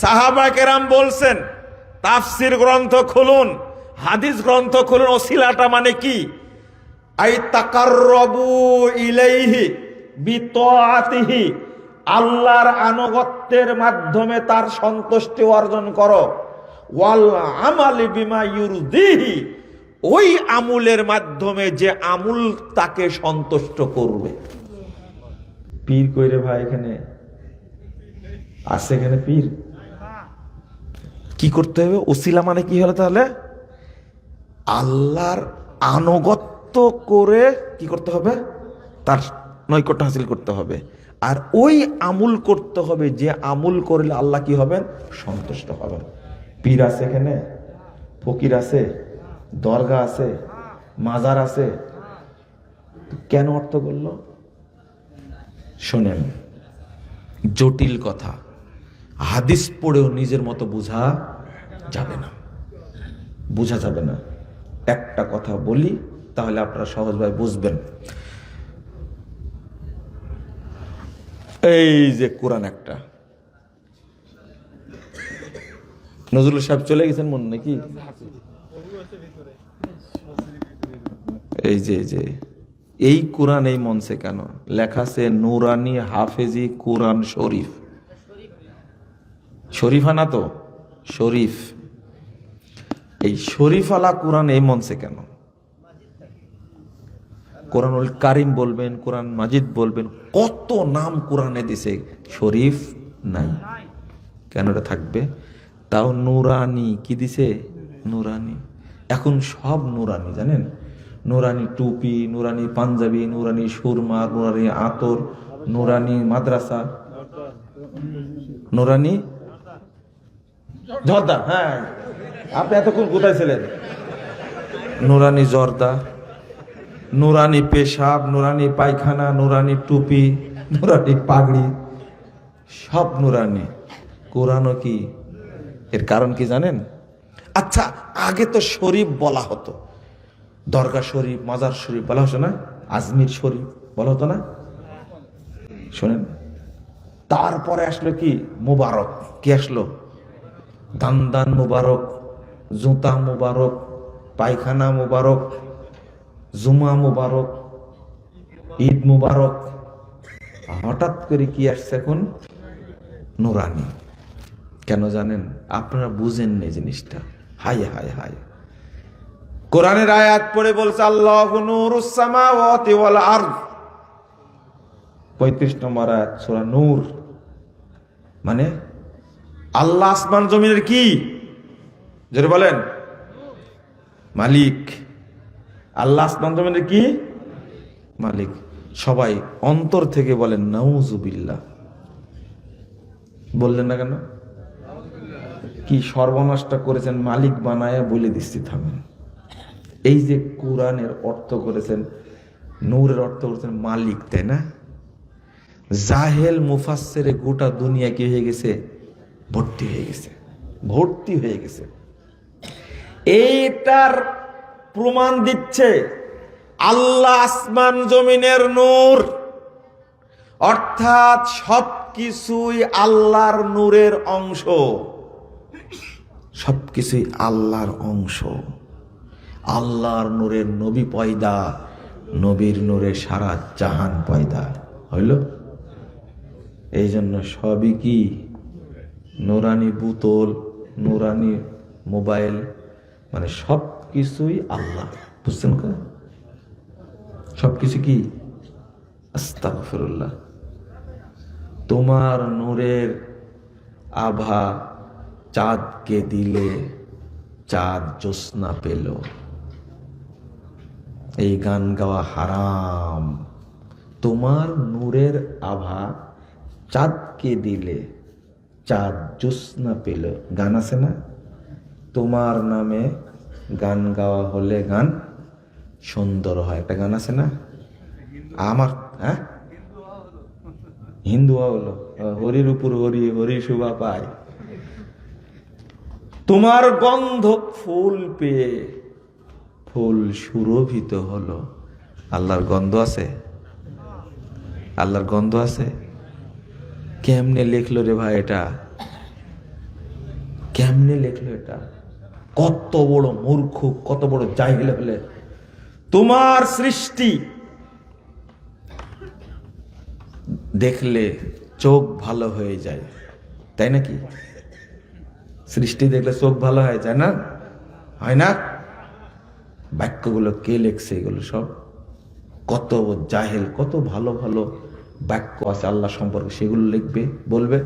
সাহাবা কেরাম বলছেন, তাফসির গ্রন্থ খুলুন, হাদিস গ্রন্থ খুলুন, ওসিলাটা মানে কি? আই তাকাররাবু ইলাইহি বিতাআতিহি, আল্লাহর আনুগত্যের মাধ্যমে তার সন্তুষ্টি অর্জন করো। ওয়াল আমালি বিমা ইউরদিহি, ওই আমুলের মাধ্যমে যে আমুল তাকে সন্তুষ্ট করবে। পীর কইরে ভাই এখানে আছে? এখানে পীর কি করতে হবে? ওসিলা মানে কি হলো তাহলে? আল্লাহর আনুগত্য করে কি করতে হবে? তার নৈকট্য হাসিল করতে হবে। আর ওই আমুল করতে হবে যে আমুল করলে আল্লাহ কি হবেন? সন্তুষ্ট হবেন। পীর আছে এখানে, ফকির আছে, দরগা আছে, মাজার আছে, কেন অর্থ করলো? শোনেন, জটিল কথা হাদিস পড়েও নিজের মতো বোঝা যাবে না, বোঝা যাবে না। একটা কথা বলি তাহলে আপনারা সহজভাবে বুঝবেন। এই যে কোরআন একটা, নজরুল সাহেব চলে গেছেন মন নাকি? এই যে এই কোরআন এই মঞ্চে কেন লেখা আছে নুরানি হাফেজি কোরআন শরীফ? শরীফানা তো শরীফ, এই শরীফালা কোরআন এই মঞ্চে কেন? কোরআনুল কারিম বলবেন, কোরআন মাজিদ বলবেন, কত নাম কোরআনে দিছে, শরীফ নাই কেন? এটা থাকবে। তাও নুরানি কি দিছে? নুরানি। এখন সব নুরানি, জানেন? নুরানি টুপি, নুরানি পাঞ্জাবি, নুরানি সুরমা, নুরানি আতর, নুরানি মাদ্রাসা, নুরানি জর্দা। হ্যাঁ, আপনি এতক্ষণ কোথায় ছিলেন? নুরানি জর্দা, নুরানি পেশাব, নুরানি পায়খানা, নুরানি টুপি, নুরানি পাগড়ি, সব নুরানি। কোরআনও কি? এর কারণ কি জানেন? আচ্ছা, আগে তো শরীফ বলা হতো, দরগা শরীফ, মাজার শরীফ বলা হতো না, আজমির শরীফ বলা হতো না? শোনেন, তারপরে আসলো কি? মুবারক। কি আসলো? দান দান মুবারক, জুতা মুবারক, পায়খানা মুবারক, জুমা মুবারক, ঈদ মুবারক। হঠাৎ করে কি আসছে এখন? নুরানি। কেন জানেন? আপনারা বুঝেন না জিনিসটা। হায় হায় হায়, কোরআনের আয়াত পড়ে বলছে আল্লাহু নূরুস সামাওয়াতি ওয়াল আরদ, 35 নম্বর আয়াত সূরা নূর। মানে আল্লাহ আসমান জমিনের কি? জোরে বলেন, মালিক। আল্লাহ আসমান জমিনের কি? মালিক। সবাই অন্তর থেকে বলেন নাউজুবিল্লাহ। বললেন না কেন? কি সর্বনাশটা করেছেন মালিক বানায়া বলে দিচ্ছি, থামেন। এই যে কোরআনের অর্থ করেছেন, নূরের অর্থ করেছেন মালিক, তাই না? জাহেল মুফাসসিরে গোটা দুনিয়া কি হয়ে গেছে? ভর্তি হয়ে গেছে, ভর্তি হয়ে গেছে। এইটার প্রমাণ দিচ্ছে আল্লাহ আসমান জমিনের নূর, অর্থাৎ সবকিছুই আল্লাহর নূরের অংশ, সবকিছুই আল্লাহর অংশ। আল্লাহর নূরের নবী পয়দা, নবীর নূরে সারা জাহান পয়দা হইল। এই জন্য সবই কি? নুরানি বোতল, নুরানি মোবাইল, মানে সব কিছুই আল্লাহ। বুঝছেন? সবকিছু কি? আস্তাগফিরুল্লাহ। তোমার নূরের আভা চাঁদকে দিলে চাঁদ জ্যোৎস্না পেল। এই গান গাওয়া হারাম। তোমার নূরের আভা চাঁদকে দিলে চাঁদ জ্যোৎস্না পেল। গান আছে না? তোমার নামে গান গাওয়া হলে গান সুন্দর হয়, একটা গান আছে না? আমার হিন্দু হলো হরির উপর হরি, হরি শোভা পায়। তোমার গন্ধ ফুল পেয়ে ফুল সুরভিত হলো। আল্লাহর গন্ধ আছে? আল্লাহর গন্ধ আছে? কেমনে লেখলো রে ভাই এটা? কেমনে লেখলো এটা? কত বড় মূর্খ, কত বড় জাহিল হলে! তোমার সৃষ্টি দেখলে চোখ ভালো হয়ে যায়, তাই নাকি? সৃষ্টি দেখলে চোখ ভালো হয়ে যায় না? হয় না? বাক্যগুলো কে লেখছে? এগুলো সব কত জাহেল, কত ভালো ভালো বাক্য আছে আল্লাহ সম্পর্কে, সেগুলো লিখবে, বলবে।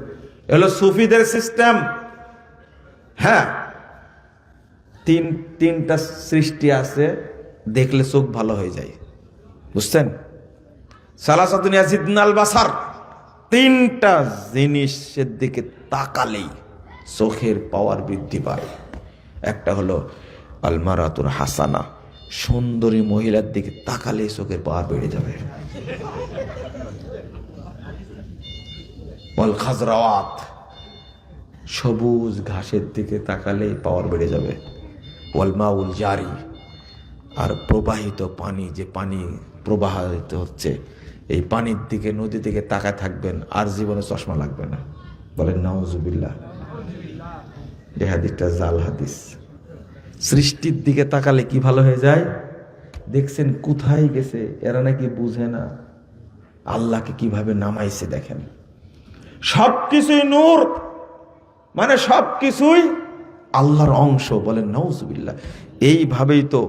এগুলো সুফিদের সিস্টেম। হ্যাঁ, তিনটা সৃষ্টি আছে দেখলে চোখ ভালো হয়ে যায়, বুঝছেন? সালাসাতুন ইয়াজিদনাল বাসার, তিনটা জিনিসের দিকে তাকালেই চোখের পাওয়ার বৃদ্ধি পায়। একটা হলো আলমারাতুল হাসানা, সুন্দরী মহিলার দিকে তাকালে চোখের পাওয়ার বেড়ে যাবে। ওয়াল খাজরাওয়াত, সবুজ ঘাসের দিকে তাকালে পাওয়ার বেড়ে যাবে। ওয়াল মাউল জারি, আর প্রবাহিত পানি, যে পানি প্রবাহিত হচ্ছে, এই পানির দিকে, নদীর দিকে তাকায় থাকবেন, আর জীবনে চশমা লাগবে না। বলেন নাউজুবিল্লাহ। এই হাদিসটা জাল হাদিস। সৃষ্টির দিকে তাকালে কি ভালো হয়ে যায়? দেখছেন কোথায় গেছে এরা, নাকি বুঝে না আল্লাহকে কিভাবে নামাইছে। দেখেন সবকিছুই নূর, মানে সবকিছুই আল্লাহর অংশ। বলেন নাউজুবিল্লাহ। এইভাবেই তো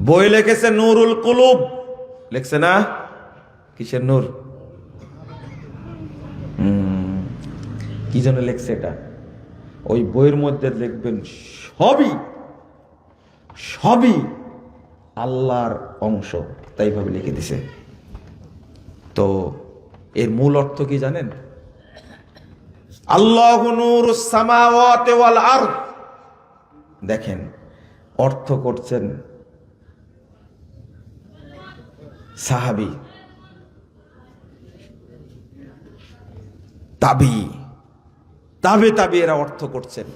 বই লিখেছে নূরুল কুলুব, লিখছে না? কিসের নূর? কি জন্য লিখছে এটা? ওই বইয়ের মধ্যে দেখবেন সবই সবই আল্লাহর অংশ, তাই ভাবে লিখে দিছে। তো এর মূল অর্থ কি জানেন? আল্লাহু নূরুস সামাওয়াতি ওয়াল আরদ, দেখেন অর্থ করছেন সাহাবী, তাবে এরা অর্থ করছেন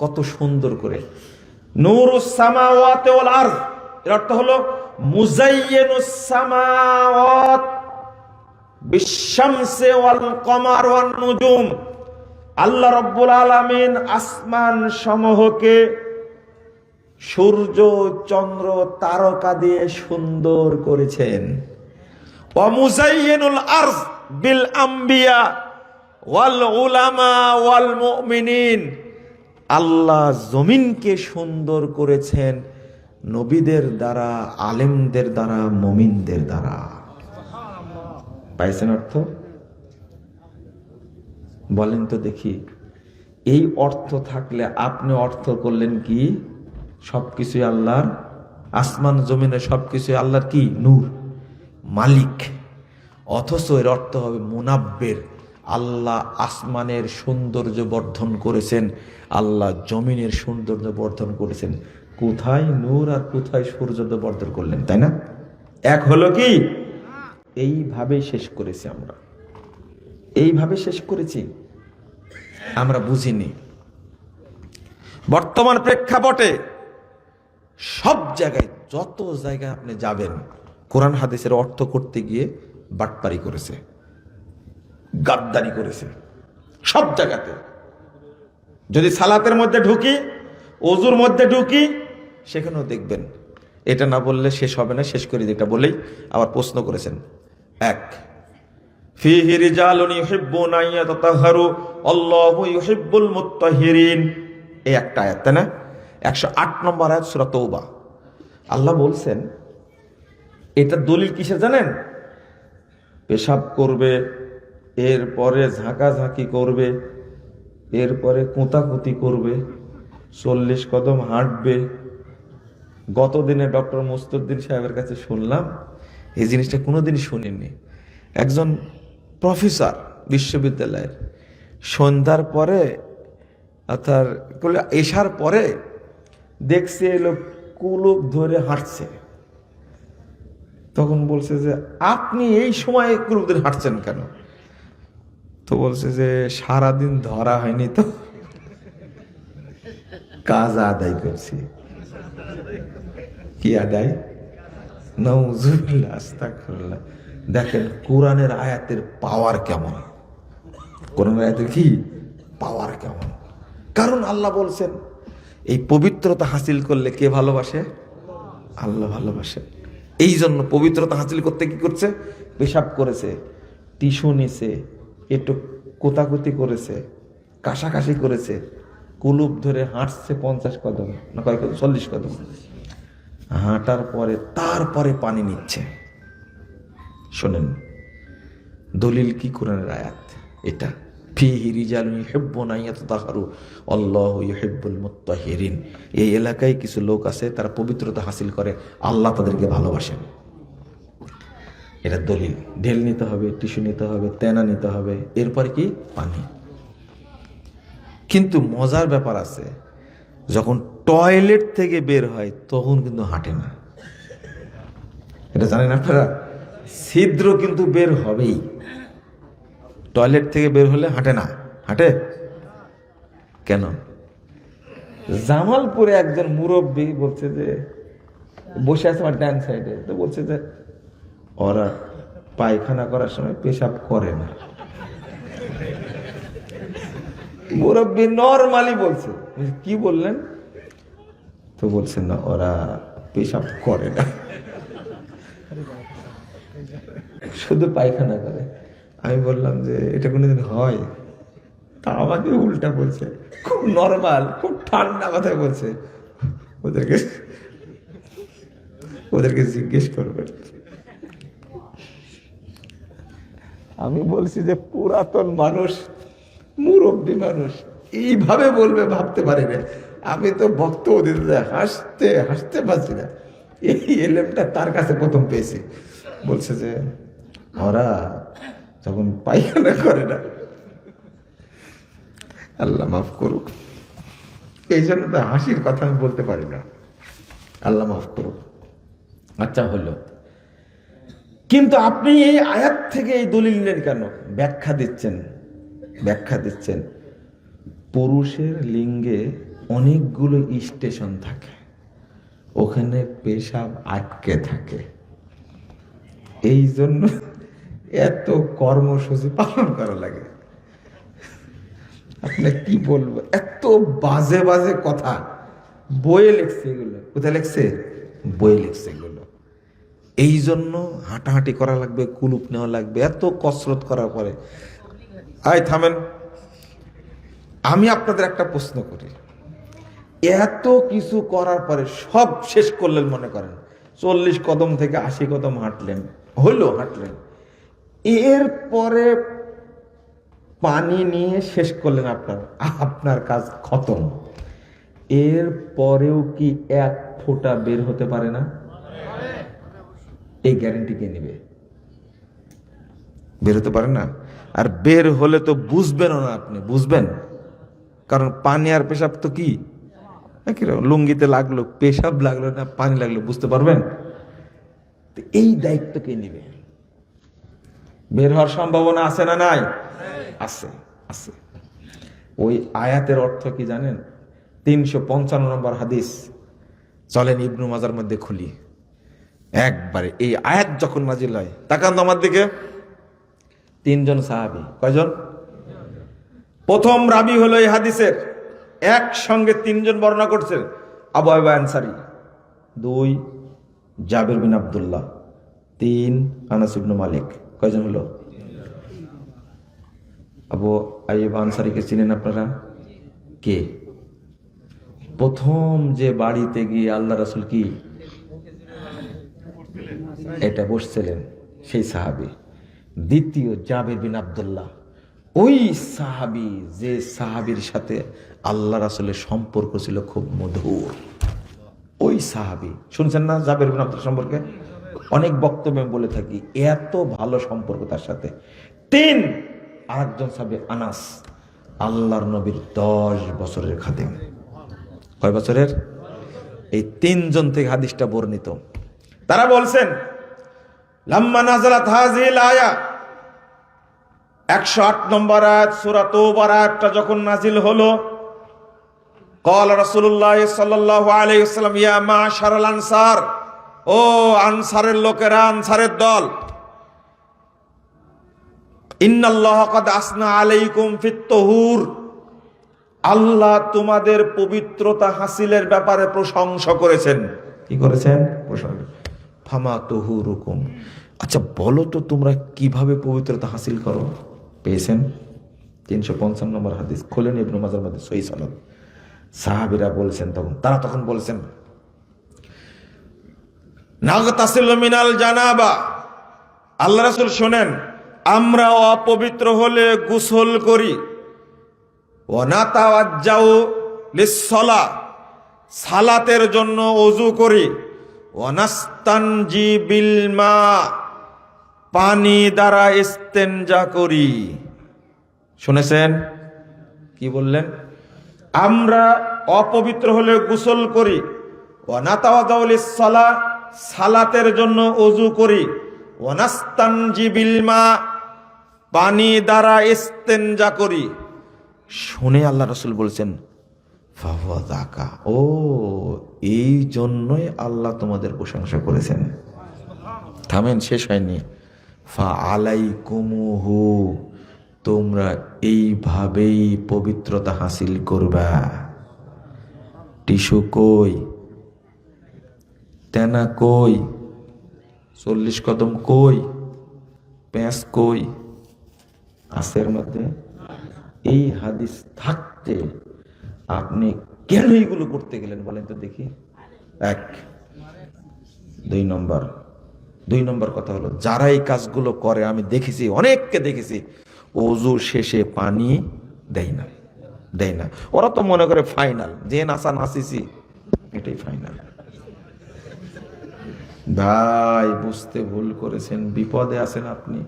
কত সুন্দর করে। নূরুস সামাওয়াতি ওয়াল আরদ, এর অর্থ হলো মুজায়্যিনুস সামাওয়াত বিশ-শামসি ওয়াল কমার ওয়ান নুজুম। আল্লাহ রাব্বুল আলামিন আসমান সমূহকে সূর্য, চন্দ্র, তারকা দিয়ে সুন্দর করেছেন। ওয়া মুজায়্যিনুল আরদ বিল আম্বিয়া ওয়াল উলামা ওয়াল মুমিনিন। আল্লাহ জমিনকে সুন্দর করেছেন নবীদের দ্বারা, আলেমদের দ্বারা, মুমিনদের দ্বারা। পাইছেন অর্থ? বলেন তো দেখি, এই অর্থ থাকলে আপনি অর্থ করলেন কি? সবকিছুই আল্লাহর, আসমান জমিনে সবকিছুই আল্লাহর কি? নূর, মালিক। অথচ এর অর্থ হবে মুনাব্বের। আল্লাহ আসমানের সৌন্দর্য বর্ধন করেছেন, আল্লাহ জমিনের সৌন্দর্য বর্ধন করেছেন। কোথায় নূর আর কোথায় সৌন্দর্য বর্ধন করলেন, তাই না? এক হলো কি? এইভাবে শেষ করেছি আমরা, এইভাবে শেষ করেছি, আমরা বুঝিনি। বর্তমান প্রেক্ষাপটে সব জায়গায়, যত জায়গায় আপনি যাবেন, কোরআন হাদিসের অর্থ করতে গিয়ে বাটপারি করেছে, গাদ্দারি করেছে সব জায়গাতে। যদি সালাতের মধ্যে ঢুকি, ওযুর মধ্যে ঢুকি, সেখানেও দেখবেন। এটা না বললে শেষ হবে না, শেষ করে এটা বলেই আবার প্রশ্ন করেছেন। এক, ফীহি রিজালুন ইউহিব্বুনা আন ইয়াতাতাহহারু আল্লাহু ইউহিব্বুল মুত্তাহহিরিন। এই একটা আয়াত, তাই না? 108 নম্বর আয়াত সূরা তাওবা। আল্লাহ বলছেন, এটা দলিল কিসের জানেন? পেশাব করবে, এরপরে ঝাঁকাঝাঁকি করবে, এরপরে কোঁতাকুতি করবে, 40 কদম হাঁটবে। গতদিনে ডক্টর মুস্তাউদ্দিন সাহেবের কাছে শুনলাম, এই জিনিসটা কোনোদিন শুনিনি। একজন প্রফেসর বিশ্ববিদ্যালয়ের সন্ধ্যার পরে অর্থাৎ এশার পরে দেখছে এলো কুলুপ ধরে হাঁটছে। তখন বলছে যে, আপনি এই সময় কুলুপ ধরে হাঁটছেন কেন? তো বলছে যে, সারাদিন ধরা হয়নি তো, কাজ আদায় করছি। কি আদায়? নাউযুবিল্লাহ, আস্তাগফিরুল্লাহ। দেখেন কোরআনের আয়াতের পাওয়ার কেমন, কোরআনের আয়াতের কি পাওয়ার কেমন। কারণ আল্লাহ বলছেন, এই পবিত্রতা হাসিল করলে কে ভালোবাসে? আল্লাহ ভালোবাসে। এই জন্য পবিত্রতা হাসিল করতে কি করছে? পেশাব করেছে, টিস্যু নিছে, একটু কোতাকুতি করেছে, কাশাকাশি করেছে, কুলুপ ধরে হাঁটছে 50 কদম না কয় কদম, 40 কদম হাঁটার পরে তারপরে পানি নিচ্ছে। শোনেন দলিল কি? কোরআনের আয়াত এটা। ফীহি রিজালুন ইউহিব্বুনা আন ইয়াতাতাহহারু আল্লাহু ইউহিব্বুল মুত্তাহহিরিন। এই এলাকায় কিছু লোক আছে, তারা পবিত্রতা হাসিল করে, আল্লাহ তাদেরকে ভালোবাসেন। এটা দলিল। ঢেল নিতে হবে, টিস্যু নিতে হবে, তেনা নিতে হবে, এরপরে কি? পানি। কিন্তু মজার ব্যাপার আছে, যখন টয়লেট থেকে বের হয় তখন কিন্তু হাঁটে না। এটা জানেন আপনারা? ছিদ্র কিন্তু বের হবেই। টয়লেট থেকে বের হলে হাঁটে না। হাঁটে কেন? জামালপুরে একজন মুরব্বী বলছে যে, বসে আছে আমার ডান সাইডে, তো বলছে যে ওরা পায়খানা করার সময় পেশাব করে না। মুরব্বী নরমালি বলছে। কি বললেন? তো বলছে না, ওরা পেশাব করে না, শুধু পায়খানা করে। আমি বললাম যে এটা কোনোদিন হয়? তা আমাকে উল্টা বলছে, খুব নরমাল, খুব ঠান্ডা কথায় বলছে। ওদেরকে জিজ্ঞেস করবেন। আমি বলছি যে পুরাতন মানুষ, মুরব্বী মানুষ এইভাবে বলবে ভাবতে পারি না। আমি তো ভক্ত, ওদের হাসতে হাসতে পারছি না। এই এলেমটা তার কাছে প্রথম পেয়েছি। বলছে যে ওরা যখন পায়খানা করে না, আল্লাহ মাফ করুক, এই জন্য তো হাসির কথা আমি বলতে পারি না, আল্লাহ মাফ করুন। আচ্ছা হলো, কিন্তু আপনি এই আয়াত থেকে এই দলিল নেন কেন? ব্যাখ্যা দিচ্ছেন পুরুষের লিঙ্গে অনেকগুলো স্টেশন থাকে, ওখানে পেশাব আটকে থাকে, এই জন্য এত কর্মসূচি পালন করা লাগে। আপনি কি বলবো, এত বাজে বাজে কথা বইয়ে লিখছে এগুলো। কোথায় লিখছে? বইয়ে লিখছে এগুলো। এই জন্য হাঁটাহাঁটি করা লাগবে, কুলুপ নেওয়া লাগবে, এত কসরত করার পরে। আয় থামেন, আমি আপনাদের একটা প্রশ্ন করি, এত কিছু করার পরে সব শেষ করলেন, মনে করেন 40 কদম থেকে 80 কদম হাঁটলেন, হাঁটলেন, এরপরে পানি নিয়ে শেষ করলেন, আপনার কাজ খতম। এর পরেও কি এক ফোঁটা বের হতে পারে না? এই গ্যারান্টি কে নেবে? বের হতে পারে না। আর বের হলে তো বুঝবেনও না, আপনি বুঝবেন, কারণ পানি আর পেশাব তো কি লুঙ্গিতে লাগলো, পেশাব লাগলো না পানি লাগলো, বুঝতে পারবেন? এই দায়িত্ব কে নেবে? বের হওয়ার সম্ভাবনা আছে না নাই? আছে, আছে। ওই আয়াতের অর্থ কি জানেন? 355 নম্বর হাদিস, চলেন ইবনু মাজার মধ্যে খুলি একবারে। এই আয়াত যখন নাজিল হয়, তাকান তো আমার দিকে, 3 জন সাহাবী। কয়জন? প্রথম রাবি হলো এই হাদিসের, একসঙ্গে 3 জন বর্ণনা করছেন। আবু আইয়ুব আনসারী, 2 জাবির বিন আব্দুল্লাহ, 3 আনাস ইবনে মালিক। কয়জন হলো? আবু আইয়ুব আনসারীকে চিনেন আপনারা? কে? প্রথম যে বাড়িতে গিয়ে আল্লাহ রাসূল কি এটা বসছিলেন, সেই সাহাবী। দ্বিতীয় জাবির বিন আব্দুল্লাহ, ওই সাহাবী যে সাহাবীর সাথে আল্লাহ রাসূলের সম্পর্ক ছিল খুব মধুর, ওই সাহাবী। শুনছেন না জাবির বিন আব্দুল্লাহ সম্পর্কে? অনেক বক্তব্যে বলে থাকি, এত ভালো সম্পর্ক তার সাথে। 3 আরেকজন সাহাবী আনাস, আল্লাহর নবীর 10 বছরের খাদেম। কয় বছরের? এই 3 জন থেকে হাদিসটা বর্ণিত। তারা বলছেন, লাম্মা নাযালাত হাযিহিল আয়া, 108 নম্বর আয়াত সূরা তাওবার আয়াতটা যখন নাজিল হলো, ক্বাল রাসূলুল্লাহ সাল্লাল্লাহু আলাইহি ওয়াসাল্লাম, ইয়া মা'শারাল আনসার, ও আনসারের লোকেরা, আনসারের দল, ইন্নাল্লাহা ক্বাদ আসনা আলাইকুম ফিত তাহুর, আল্লাহ তোমাদের পবিত্রতা হাসিলের ব্যাপারে প্রশংসা করেছেন। কি করেছেন? প্রশংসা। ফামা তুহুরুকুম, আচ্ছা বলো তো তোমরা কিভাবে পবিত্রতা হাসিল করো? পেয়েছেন? 355 নম্বর হাদিস, খোলেন ইবনে মাজার মধ্যে, সহিহ সনদ। সাহাবীরা বলছেন, তারা তখন বলছেন, নাগতাসিলু মিনাল জানাবা, আল্লাহ রাসূল শোনেন, আমরা অপবিত্র হলে গোসল করি, ওয়া নাতাওয়াজ্জাউ লিস-সালা, সালাতের জন্য ওযু করি, ওয়া নাস্তানজি বিল মা, পানি দ্বারা ইস্তেনজা করি। শুনেছেন কি বললেন? আমরা অপবিত্র হলে গোসল করি, ওয়া নাতাওয়াজ্জাউ লিস-সালা, সালাতের জন্য ওযু করি, ওয়া নাস্তানজি বিল মা, পানি দ্বারা ইস্তেনজা করি। শুনে আল্লাহ রাসূল বলছেন, ফাহুয়া যাকা, ও এই জন্যই আল্লাহ তোমাদের প্রশংসা করেছেন। থামেন, শেষ হয়নি। ফা আলাইকুমুহু, তোমরা এইভাবেই পবিত্রতা হাসিল করবা। টিস্যু কই? তেনা কই? 40 কদম কই? প্যাঁচ কই? আসের মধ্যে। এই হাদিস থাকতে আপনি কেন এইগুলো করতে গেলেন বলেন তো দেখি? 1 2 নম্বর কথা হলো, যারা এই কাজগুলো করে, আমি দেখেছি, অনেককে দেখেছি, ওযু শেষে পানি দেয় না। ওরা তো মনে করে ফাইনাল, যে নাচা নাচিছি এটাই ফাইনাল। ভাই বুঝতে ভুল করেছেন, বিপদে আছেন আপনি।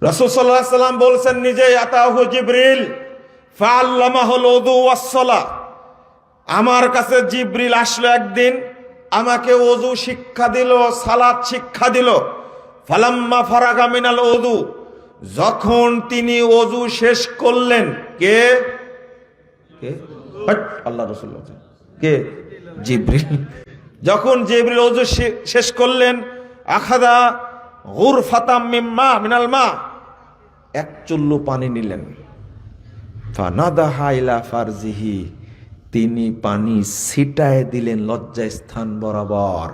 রাসূল সাল্লাল্লাহু আলাইহি সাল্লাম বলছেন নিজেই, আতাহু জিবরিল ফাআল্লামাহুল উযু ওয়াস সালাহ, আমার কাছে জিবরিল আসলো একদিন, আমাকে ওযু শিক্ষা দিল, সালাত শিক্ষা দিল। ফালাম্মা ফারাগা মিনাল উযু, যখন তিনি ওযু শেষ করলেন, কে কে আল্লাহ রাসূল বলেন, কে? জিবরিল। যখন জিবরিল ওযু শেষ করলেন, আখাদা গুরফাতাম মিম্মা মিনাল মা, এক চুল্লু পানি নিলেন। ফানাদাহা ইলা ফারজিহি, তিনি পানি ছিটায় দিলেন লজ্জা স্থান বরাবর।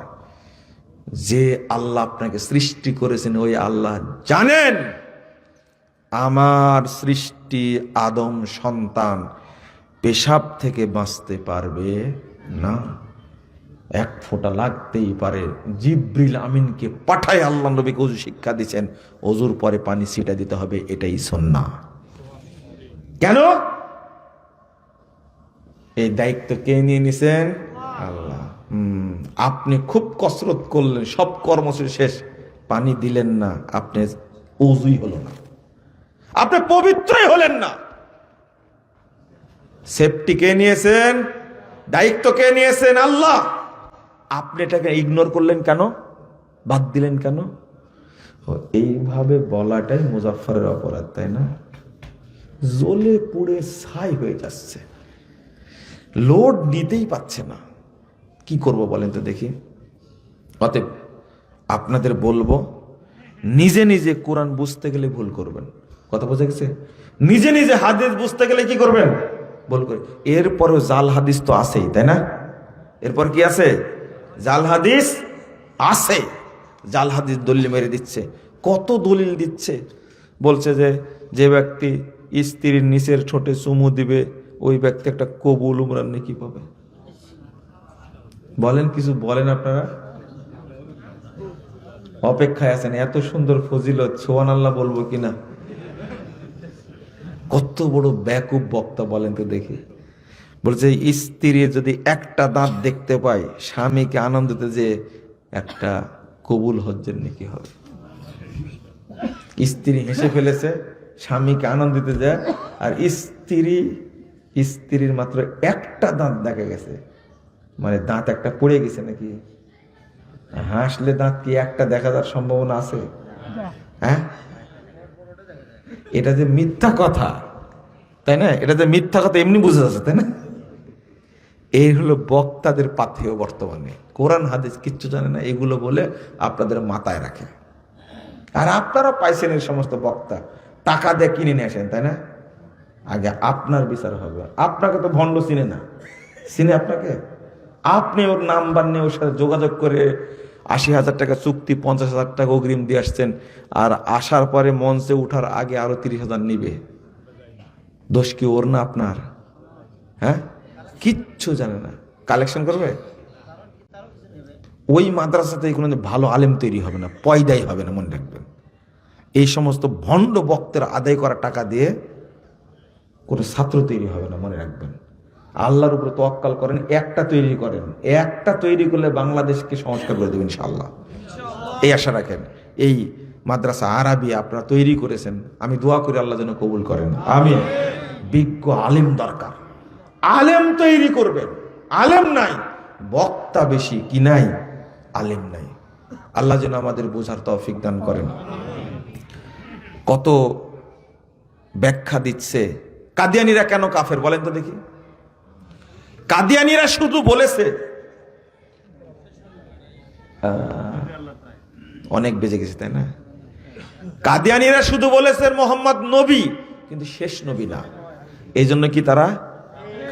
যে আল্লাহ আপনাকে সৃষ্টি করেছেন ওই আল্লাহ জানেন আমার সৃষ্টি আদম সন্তান পেশাব থেকে বাঁচতে পারবে না, এক ফোঁটা লাগতেই পারে। জিবরিল আমিনকে পাঠায় আল্লাহ নবীকে ওযু শিক্ষা দিচ্ছেন, ওযুর পরে পানি ছিটা দিতে হবে, এটাই সুন্নাহ। কেন? এই দায়িত্ব কে নিয়ে নিছেন? আল্লাহ। আপনি খুব কসরত করলেন, সব কর্মসূচি শেষ, পানি দিলেন না, আপনি ওযুই হলো না, আপনি পবিত্রই হলেন না। সেফটি কে নিয়েছেন? দায়িত্ব কে নিয়েছেন? আল্লাহ। আপনি এটাকে ইগনোর করলেন কেন? বাদ দিলেন কেন? এইভাবে বলাটাই মুজাফফরের অপরাধ, তাই না? জ্বলে পুড়ে ছাই হয়ে যাচ্ছে, লোড নিতেই পারছে না, কি করব বলেন তো দেখি। অতএব আপনাদের বলবো, নিজে নিজে কোরআন বুঝতে গেলে ভুল করবেন, কথা বোঝা গেছে? নিজে নিজে হাদিস বুঝতে গেলে কি করবেন? ভুল করবেন। এরপরেও জাল হাদিস তো আছেই, তাই না? এরপর কি আছে? জাল হাদিস আছে। জাল হাদিস দলিল মেরে দিচ্ছে, কত দলিল দিচ্ছে। বলছে যে যে ব্যক্তি স্ত্রীর নিচের ঠোঁটে চুমু দিবে ওই ব্যক্তি একটা কবুল উমরার নেকি পাবে। বলেন, কিছু বলেন আপনারা? অপেক্ষায় আছেন এত সুন্দর ফজিলত, সুবহানাল্লাহ বলবো কিনা। কত বড় ব্যাকুব বক্তা বলেন তো দেখি। বলছে স্ত্রী যদি একটা দাঁত দেখতে পায়, স্বামীকে আনন্দ দিতে যে একটা কবুল হজ্জের নেকি হবে। স্ত্রী হেসে ফেলেছে, স্বামীকে আনন্দ দিতে যায়, আর স্ত্রীর মাত্র একটা দাঁত দেখা গেছে, মানে দাঁত একটা পড়ে গেছে নাকি? হাসলে দাঁত কি একটা দেখা যাওয়ার সম্ভাবনা আছে? হ্যাঁ, এটা যে মিথ্যা কথা, তাই না? এটা যে মিথ্যা কথা এমনি বুঝে যাচ্ছে, তাই না? এই হলো বক্তাদের পাথেয় বর্তমানে, কোরআন হাদিস কিচ্ছু জানে না, এগুলো বলে আপনাদের মাথায় রাখে। আর আপনারা পাইছেন এই সমস্ত বক্তা, টাকা দিয়ে কিনে নিয়ে আসেন, তাই না? আগে আপনার বিচার হবে। আপনাকে তো ভণ্ড চিনে না, চিনে আপনাকে? আপনি ওর নাম্বার নিয়ে ওর সাথে যোগাযোগ করে ৮০,০০০ টাকা চুক্তি, ৫০,০০০ টাকা অগ্রিম দিয়ে আসছেন, আর আসার পরে মঞ্চে উঠার আগে আরো ৩০,০০০ নিবে। দোষ কি ওর না আপনার? হ্যাঁ, কিচ্ছু জানে না, কালেকশন করবে। ওই মাদ্রাসাতে কোনো ভালো আলেম তৈরি হবে না, পয়দাই হবে না, মনে রাখবেন। এই সমস্ত ভণ্ড বক্তের আদায় করা টাকা দিয়ে কোনো ছাত্র তৈরি হবে না, মনে রাখবেন। আল্লাহর উপরে তাওয়াক্কুল করেন, একটা তৈরি করেন, একটা তৈরি করলে বাংলাদেশকে সংস্কার করে দেবেন ইনশাআল্লাহ, এই আশা রাখেন। এই মাদ্রাসা আরাবি আপনারা তৈরি করেছেন, আমি দোয়া করি আল্লাহ যেন কবুল করেন, আমিন। বিজ্ঞ আলেম দরকার, আলেম তৈরি করবেন। আলেম নাই, বক্তা বেশি, কি নাই? আলেম নাই। আল্লাহ যেন আমাদের বোঝার তৌফিক দান করেন। কত ব্যাখ্যা দিচ্ছে। কাদিয়ানীরা কেন কাফের বলেন তো দেখি? কাদিয়ানীরা শুধু বলেছে, অনেক বেজে গেছে, তাই না? কাদিয়ানীরা শুধু বলেছে মোহাম্মদ নবী, কিন্তু শেষ নবী না। এই জন্য কি তারা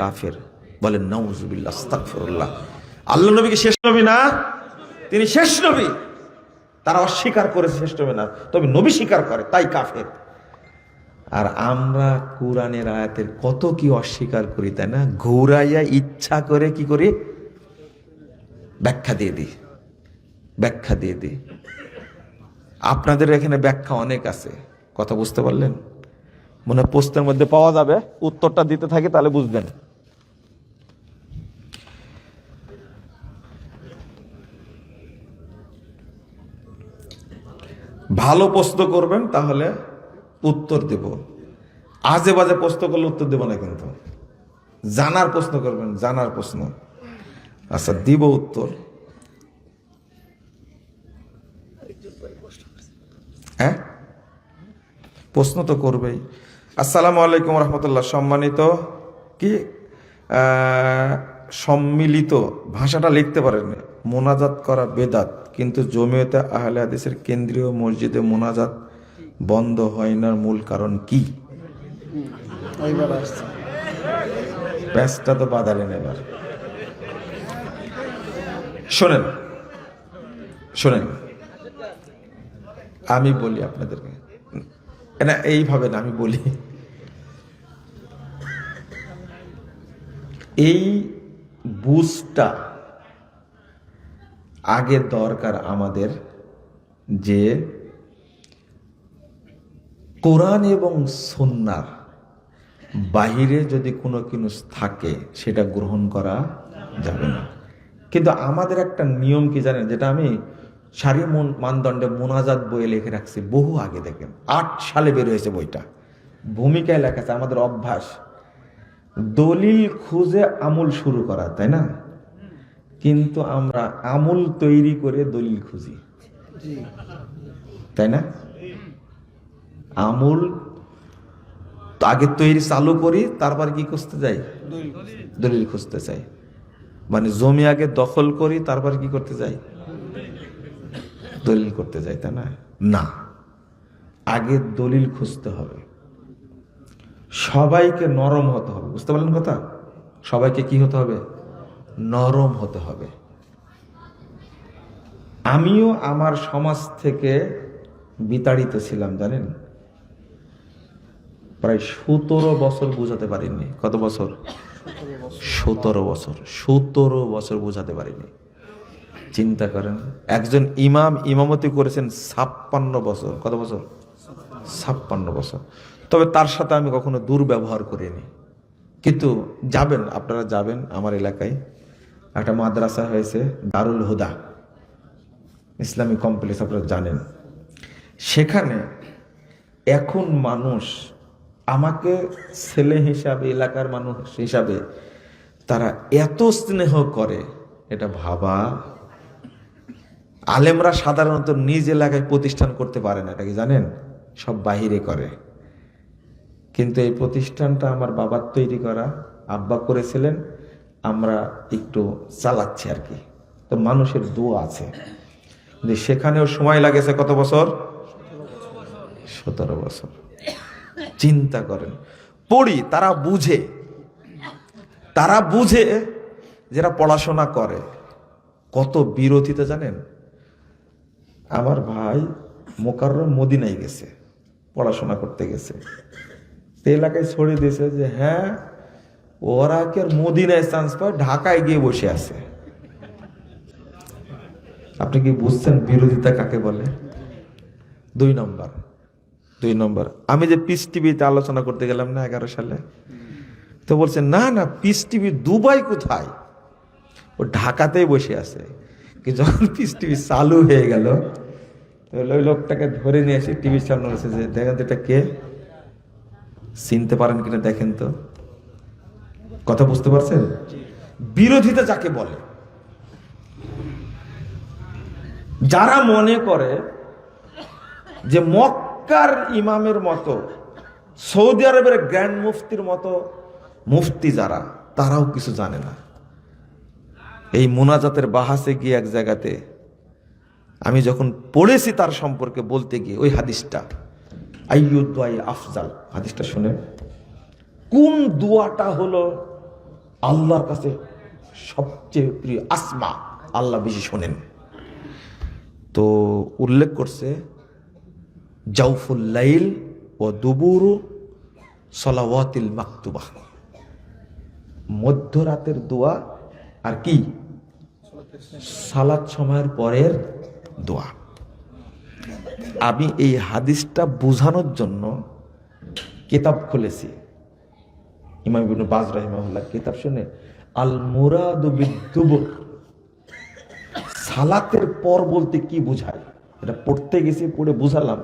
কাফের? বলেন নাউজুবিল্লাহ, আস্তাগফিরুল্লাহ। আল্লাহ নবীকে শেষ নবী না, তিনি শেষ নবী। তারা অস্বীকার করে শেষ নবী না, তবে নবী স্বীকার করে, তাই কাফের। আর আমরা কোরআনের আয়াতের কত কি অস্বীকার করি, তাই না? ঘুরাইয়া ইচ্ছা করে কি করি? ব্যাখ্যা দিয়ে দিই, ব্যাখ্যা দিয়ে দিই। আপনাদের এখানে ব্যাখ্যা অনেক আছে, কথা বুঝতে পারলেন? মনে হয় প্রশ্নের মধ্যে পাওয়া যাবে, উত্তরটা দিতে থাকি তাহলে বুঝবেন। ভালো প্রশ্ন করবেন, তাহলে উত্তর দেব। আজে বাজে প্রশ্ন করলে উত্তর দেব না, কিন্তু জানার প্রশ্ন করবেন, জানার প্রশ্ন। আচ্ছা, দিব উত্তর। হ্যাঁ, প্রশ্ন তো করবেই। আসসালামু আলাইকুম রহমতুল্লাহ। সম্মানিত কি সম্মিলিত ভাষাটা লিখতে পারেন। মোনাজাত করা বেদাত, কিন্তু জমিয়তে আহলে হাদিসের কেন্দ্রীয় মসজিদে মোনাজাত বন্ধ হয় না, মূল কারণ কি? প্যাঁচটা তো বাদালেন। এবার শোনেন, শোনেন, আমি বলি আপনাদেরকে, না এইভাবে না, আমি বলি। এই বুঝটা আগে দরকার আমাদের, যে কোরআন এবং সুন্নাহর বাহিরে যদি কোনো কিছু থাকে সেটা গ্রহণ করা যাবে না। কিন্তু আমাদের একটা নিয়ম কি জানেন, যেটা আমি সারি মানদণ্ডে মোনাজাত বইয়ে লিখে রাখছি বহু আগে, দেখেন 8 সালে বের হয়েছে বইটা, ভূমিকায় লেখা আছে। আমাদের অভ্যাস দলিল খুঁজে আমল শুরু করা, তাই না? কিন্তু আমরা আমল তৈরি করে দলিল খুঁজি, তাই না? আমল আগে তৈরি চালু করি, তারপর কি খুঁজতে যাই? দলিল খুঁজতে চাই। মানে জমি আগে দখল করি, তারপর কি করতে যাই? দলিল করতে যাই, তাই না? না, আগে দলিল খুঁজতে হবে। সবাইকে নরম হতে হবে, বুঝতে পারলেন কথা? সবাইকে কি হতে হবে? নরম হতে হবে। আমিও আমার সমাজ থেকে বিতাড়িত ছিলাম, জানেন? প্রায় 17 বছর বুঝাতে পারিনি। কত বছর? 17 বছর। 17 বছর বুঝাতে পারিনি। চিন্তা করেন, একজন ইমাম ইমামতি করেছেন 56 বছর। কত বছর? 56 বছর। তবে তার সাথে আমি কখনো দুর্ব্যবহার করিনি। কিন্তু যাবেন, আপনারা যাবেন, আমার এলাকায় একটা মাদ্রাসা হয়েছে, দারুল হুদা ইসলামিক কমপ্লেক্স, আপনারা জানেন। সেখানে এখন মানুষ আমাকে ছেলে হিসাবে, এলাকার মানুষ হিসাবে তারা এত স্নেহ করে, এটা ভাবা। আলেমরা সাধারণত নিজ এলাকায় প্রতিষ্ঠান করতে পারে না, এটা কি জানেন? সব বাহিরে করে। কিন্তু এই প্রতিষ্ঠানটা আমার বাবার তৈরি করা, আব্বা করেছিলেন, আমরা একটু চালাচ্ছি আর কি। তো মানুষের দোয়া আছে, কিন্তু সেখানেও সময় লাগেছে কত বছর? 17 বছর। চিন্তা করেন। পড়ি, তারা বুঝে, তারা বুঝে, যারা পড়াশোনা করে কত বিরোধিতা জানেন? আমার ভাই মোকাররম মদিনায় গেছে, পড়াশোনা করতে গেছে, এলাকায় ছড়িয়ে দিয়েছে যে হ্যাঁ, ওরা কি আর মদিনায় চান্স পায়, ঢাকায় গিয়ে বসে আছে। আপনি কি বুঝছেন বিরোধিতা কাকে বলে? 2 নম্বর, আমি যে পিস টিভিতে আলোচনা করতে গেলাম না 11 সালে, তো বলছে না না, পিস টিভি দুবাই কোথায়, ও ঢাকাতেই বসে আছে। কি যখন পিস টিভি চালু হয়ে গেল, ওই লোকটাকে ধরে নিয়ে এসে টিভির সামনে বলছে যে দেখেন তো এটা কে, চিনতে পারেন কিনা দেখেন তো। কথা বুঝতে পারছেন? বিরোধিতা যাকে বলে, যারা মনে করে যে মক্কার ইমামের মতো, সৌদি আরবের গ্র্যান্ড মুফতির মতো মুফতি যারা, তারাও কিছু জানে না। এই মুনাজাতের বাহাসে গিয়ে এক জায়গাতে আমি যখন পড়েছি তার সম্পর্কে বলতে গিয়ে, ওই হাদিসটা আইয়ুদ্দুআই আফজাল, হাদিসটা শুনে, কোন দোয়াটা হলো আল্লাহর কাছে সবচেয়ে প্রিয়, আসমা, আল্লাহ বেশি শোনেন। তো উল্লেখ করছে জাউফুল লাইল ও দুবুরু সলাওয়াতিল মাকতুবা, মধ্যরাতের দোয়া, আর কি সালাত সময়ের পরের দোয়া। আমি এই হাদিসটা বোঝানোর জন্য কিতাব খুলেছি, ইমাম ইবনে বাজ রাহিমাহুল্লাহ কিতাব, শুনে আল মুরাদু বিদ্দুবুর, সালাতের পর বলতে কি বোঝায়, এটা পড়তে গেছি, পড়ে বুঝালাম।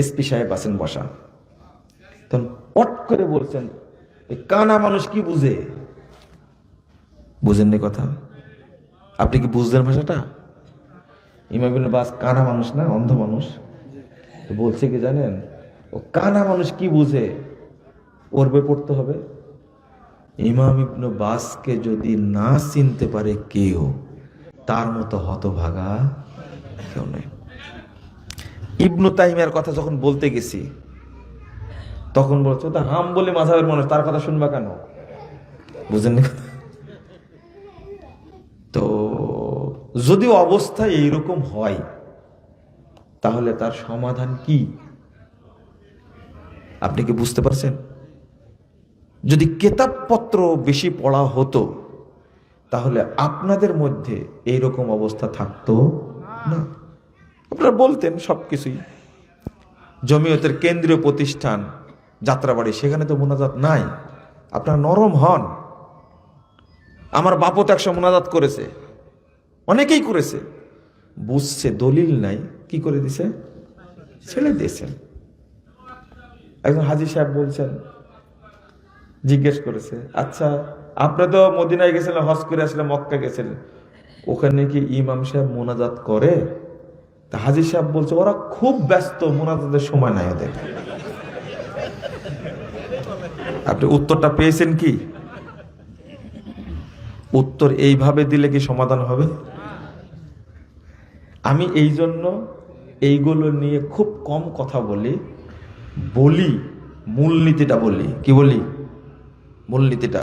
এসপি সাহেব আছেন বসা, তখন পট করে বলছেন, এই কানা মানুষ কি বুঝে? বুঝেননি কথা? আপনি কি বুঝলেন ভাষাটা? ইমাম ইবনে বাস কানা মানুষ না, অন্ধ মানুষ। তো বলছে কি জানেন, ও কানা মানুষ কি বুঝে, ওর বই পড়তে হবে। ইমাম ইবনে বাসকে যদি না চিনতে পারে কেউ, তার মতো হতভাগা কেউ নেই। ইবনু তাইমিয়ার কথা যখন বলতে গেছি, তখন বলছে তা হাম্বলি মাযহাবের মানুষ, তার কথা শুনবা কেন? বুঝেননি? তো যদি অবস্থা এইরকম হয়, তাহলে তার সমাধান কি আপনি কি বুঝতে পারছেন? যদি কিতাবপত্র বেশি পড়া হতো, তাহলে আপনাদের মধ্যে এইরকম অবস্থা থাকতো না। আপনারা বলতেন সবকিছুই। জমিয়তের কেন্দ্রীয় প্রতিষ্ঠান যাত্রাবাড়ি, সেখানে তো মুনাজাত নাই। আপনারা নরম হন। আমার বাপও তো একসময় মুনাজাত করেছে, অনেকেই করেছে, বুঝছে দলিল নাই, কি করে দিছে? ছেড়ে দিয়েছেন। একজন হাজী সাহেব বলছেন, জিজ্ঞেস করেছে, আচ্ছা আপনি তো মদিনায় গেছিলেন, হজ করে আসলে মক্কা গেছিলেন, ওখানে কি ইমাম সাহেব মুনাজাত করে? তা হাজী সাহেব বলছে, ওরা খুব ব্যস্ত, মুনাজাতের সময় নাই ওদের। আপনি উত্তরটা পেয়েছেন কি? উত্তর এইভাবে দিলে কি সমাধান হবে? আমি এই জন্য এইগুলো নিয়ে খুব কম কথা বলি, মূলনীতিটা বলি। কি বলি? মূলনীতিটা।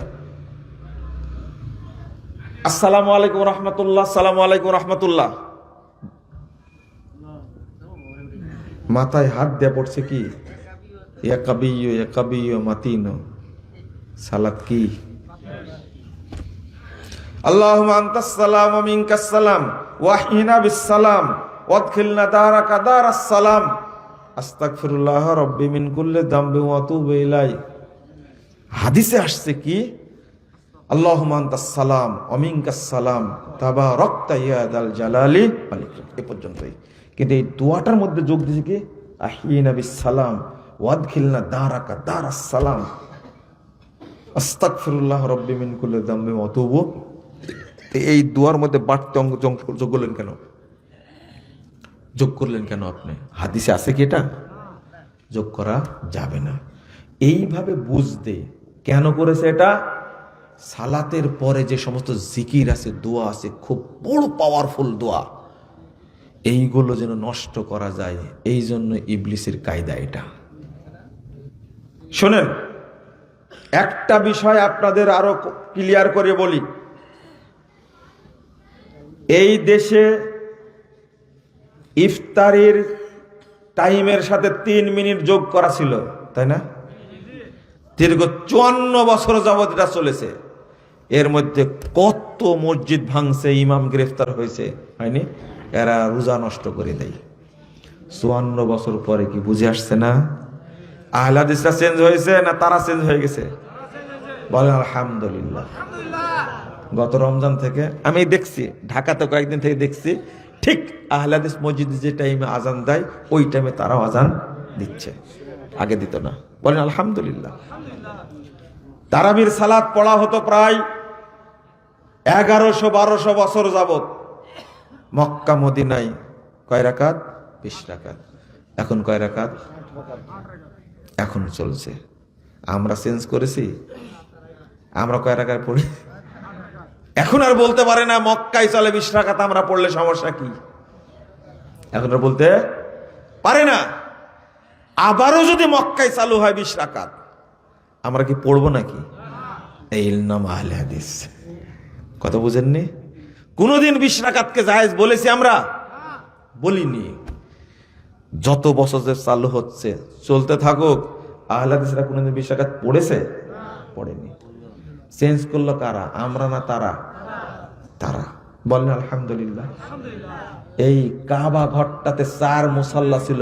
আসসালামু আলাইকুম রহমতুল্লাহ, আসসালামু আলাইকুম রহমতুল্লাহ, মাথায় হাত দিয়ে পড়ছে কি ইয়া কাবিয়্যু মাতিনো, সালাত কি? আল্লাহুম্মা আনতাস সালাম ওয়া মিনকাস সালাম ওয়া হিনা বিস সালাম ওয়াদখিলনা দারাকা দারাস সালাম আস্তাগফিরুল্লাহ রাব্বি মিন কুল্লি যামবি ওয়া আতুবু ইলাই। হাদিসে আসছে কি, আল্লাহুম্মা আনতাস সালাম ওয়া মিনকাস সালাম তাবারাকতা ইয়া যাল জালালি ওয়াল ইকরাম, এই পর্যন্তই। কিন্তু এই দোয়াটার মধ্যে যোগ দিয়েছে কি, আহিনা বিস সালাম ওয়াদখিলনা দারাকা দারাস সালাম আস্তাগফিরুল্লাহ রাব্বি মিন কুল্লি যামবি ওয়া আতুবু। এই দোয়ার মধ্যে বাড়তি অঙ্গ যোগ করলেন কেন? যোগ করলেন কেন আপনি? হাদিসে আছে কি এটা? যোগ করা যাবে না। এইভাবে বুঝতে কেন করেছে এটা? সালাতের পরে যে সমস্ত জিকির আছে, দোয়া আছে, খুব বড় পাওয়ারফুল দোয়া, এইগুলো যেন নষ্ট করা যায়, এই জন্য ইবলিসের কায়দা এটা। শোনেন, একটা বিষয় আপনাদের আরো ক্লিয়ার করে বলি। এই দেশে ইফতারির টাইমের সাথে 3 মিনিট যোগ করা ছিল, তাই না? দীর্ঘ 54 বছর যাবত এটা চলেছে। এর মধ্যে কত মসজিদ ভাঙছে, ইমাম গ্রেফতার হয়েছে, হয়নি? এরা রোজা নষ্ট করে দেয়। 54 বছর পরে কি বুঝে আসছে না? আহলে হাদিসরা চেঞ্জ হয়েছে না তারা চেঞ্জ হয়ে গেছে? বলেন আলহামদুলিল্লাহ। গত রমজান থেকে আমি দেখছি, ঢাকাতে কয়েকদিন থেকে দেখছি, ঠিক আহলে হাদিস মসজিদে যে টাইমে আজান দেয়, ওই টাইমে তারাও আজান দিচ্ছে, আগে দিত না। বলেন আলহামদুলিল্লাহ। তারাবির সালাত পড়া হতো প্রায় 1100-1200 বছর যাবত মক্কা মদিনায়। কয় রাকাত? 20 রাকাত। এখন কয় রাকাত? এখন চলছে। আমরা চেঞ্জ করেছি, আমরা কয় রাকাত পড়ি? এখন আর বলতে পারে না মক্কায় চলে 20 রাকাত, আমরা পড়লে সমস্যা কি? এখন আর বলতে পারে না। আবারও যদি মক্কায় চালু হয় 20 রাকাত, আমরা কি পড়বো নাকি? এই নাম আহলে হাদিস। কথা বুঝেননি? কোনদিন 20 রাকাতকে জায়েজ বলেছি আমরা? বলিনি। যত বছর চালু হচ্ছে, চলতে থাকুক। আহলে হাদিসরা কোনদিন 20 রাকাত পড়েছে? পড়েনি। চেঞ্জ করলো কারা? আমরা না তারা? তারা। বলেন আলহামদুলিল্লাহ। এই কাবা ঘরটাতে 4 মুসাল্লা ছিল,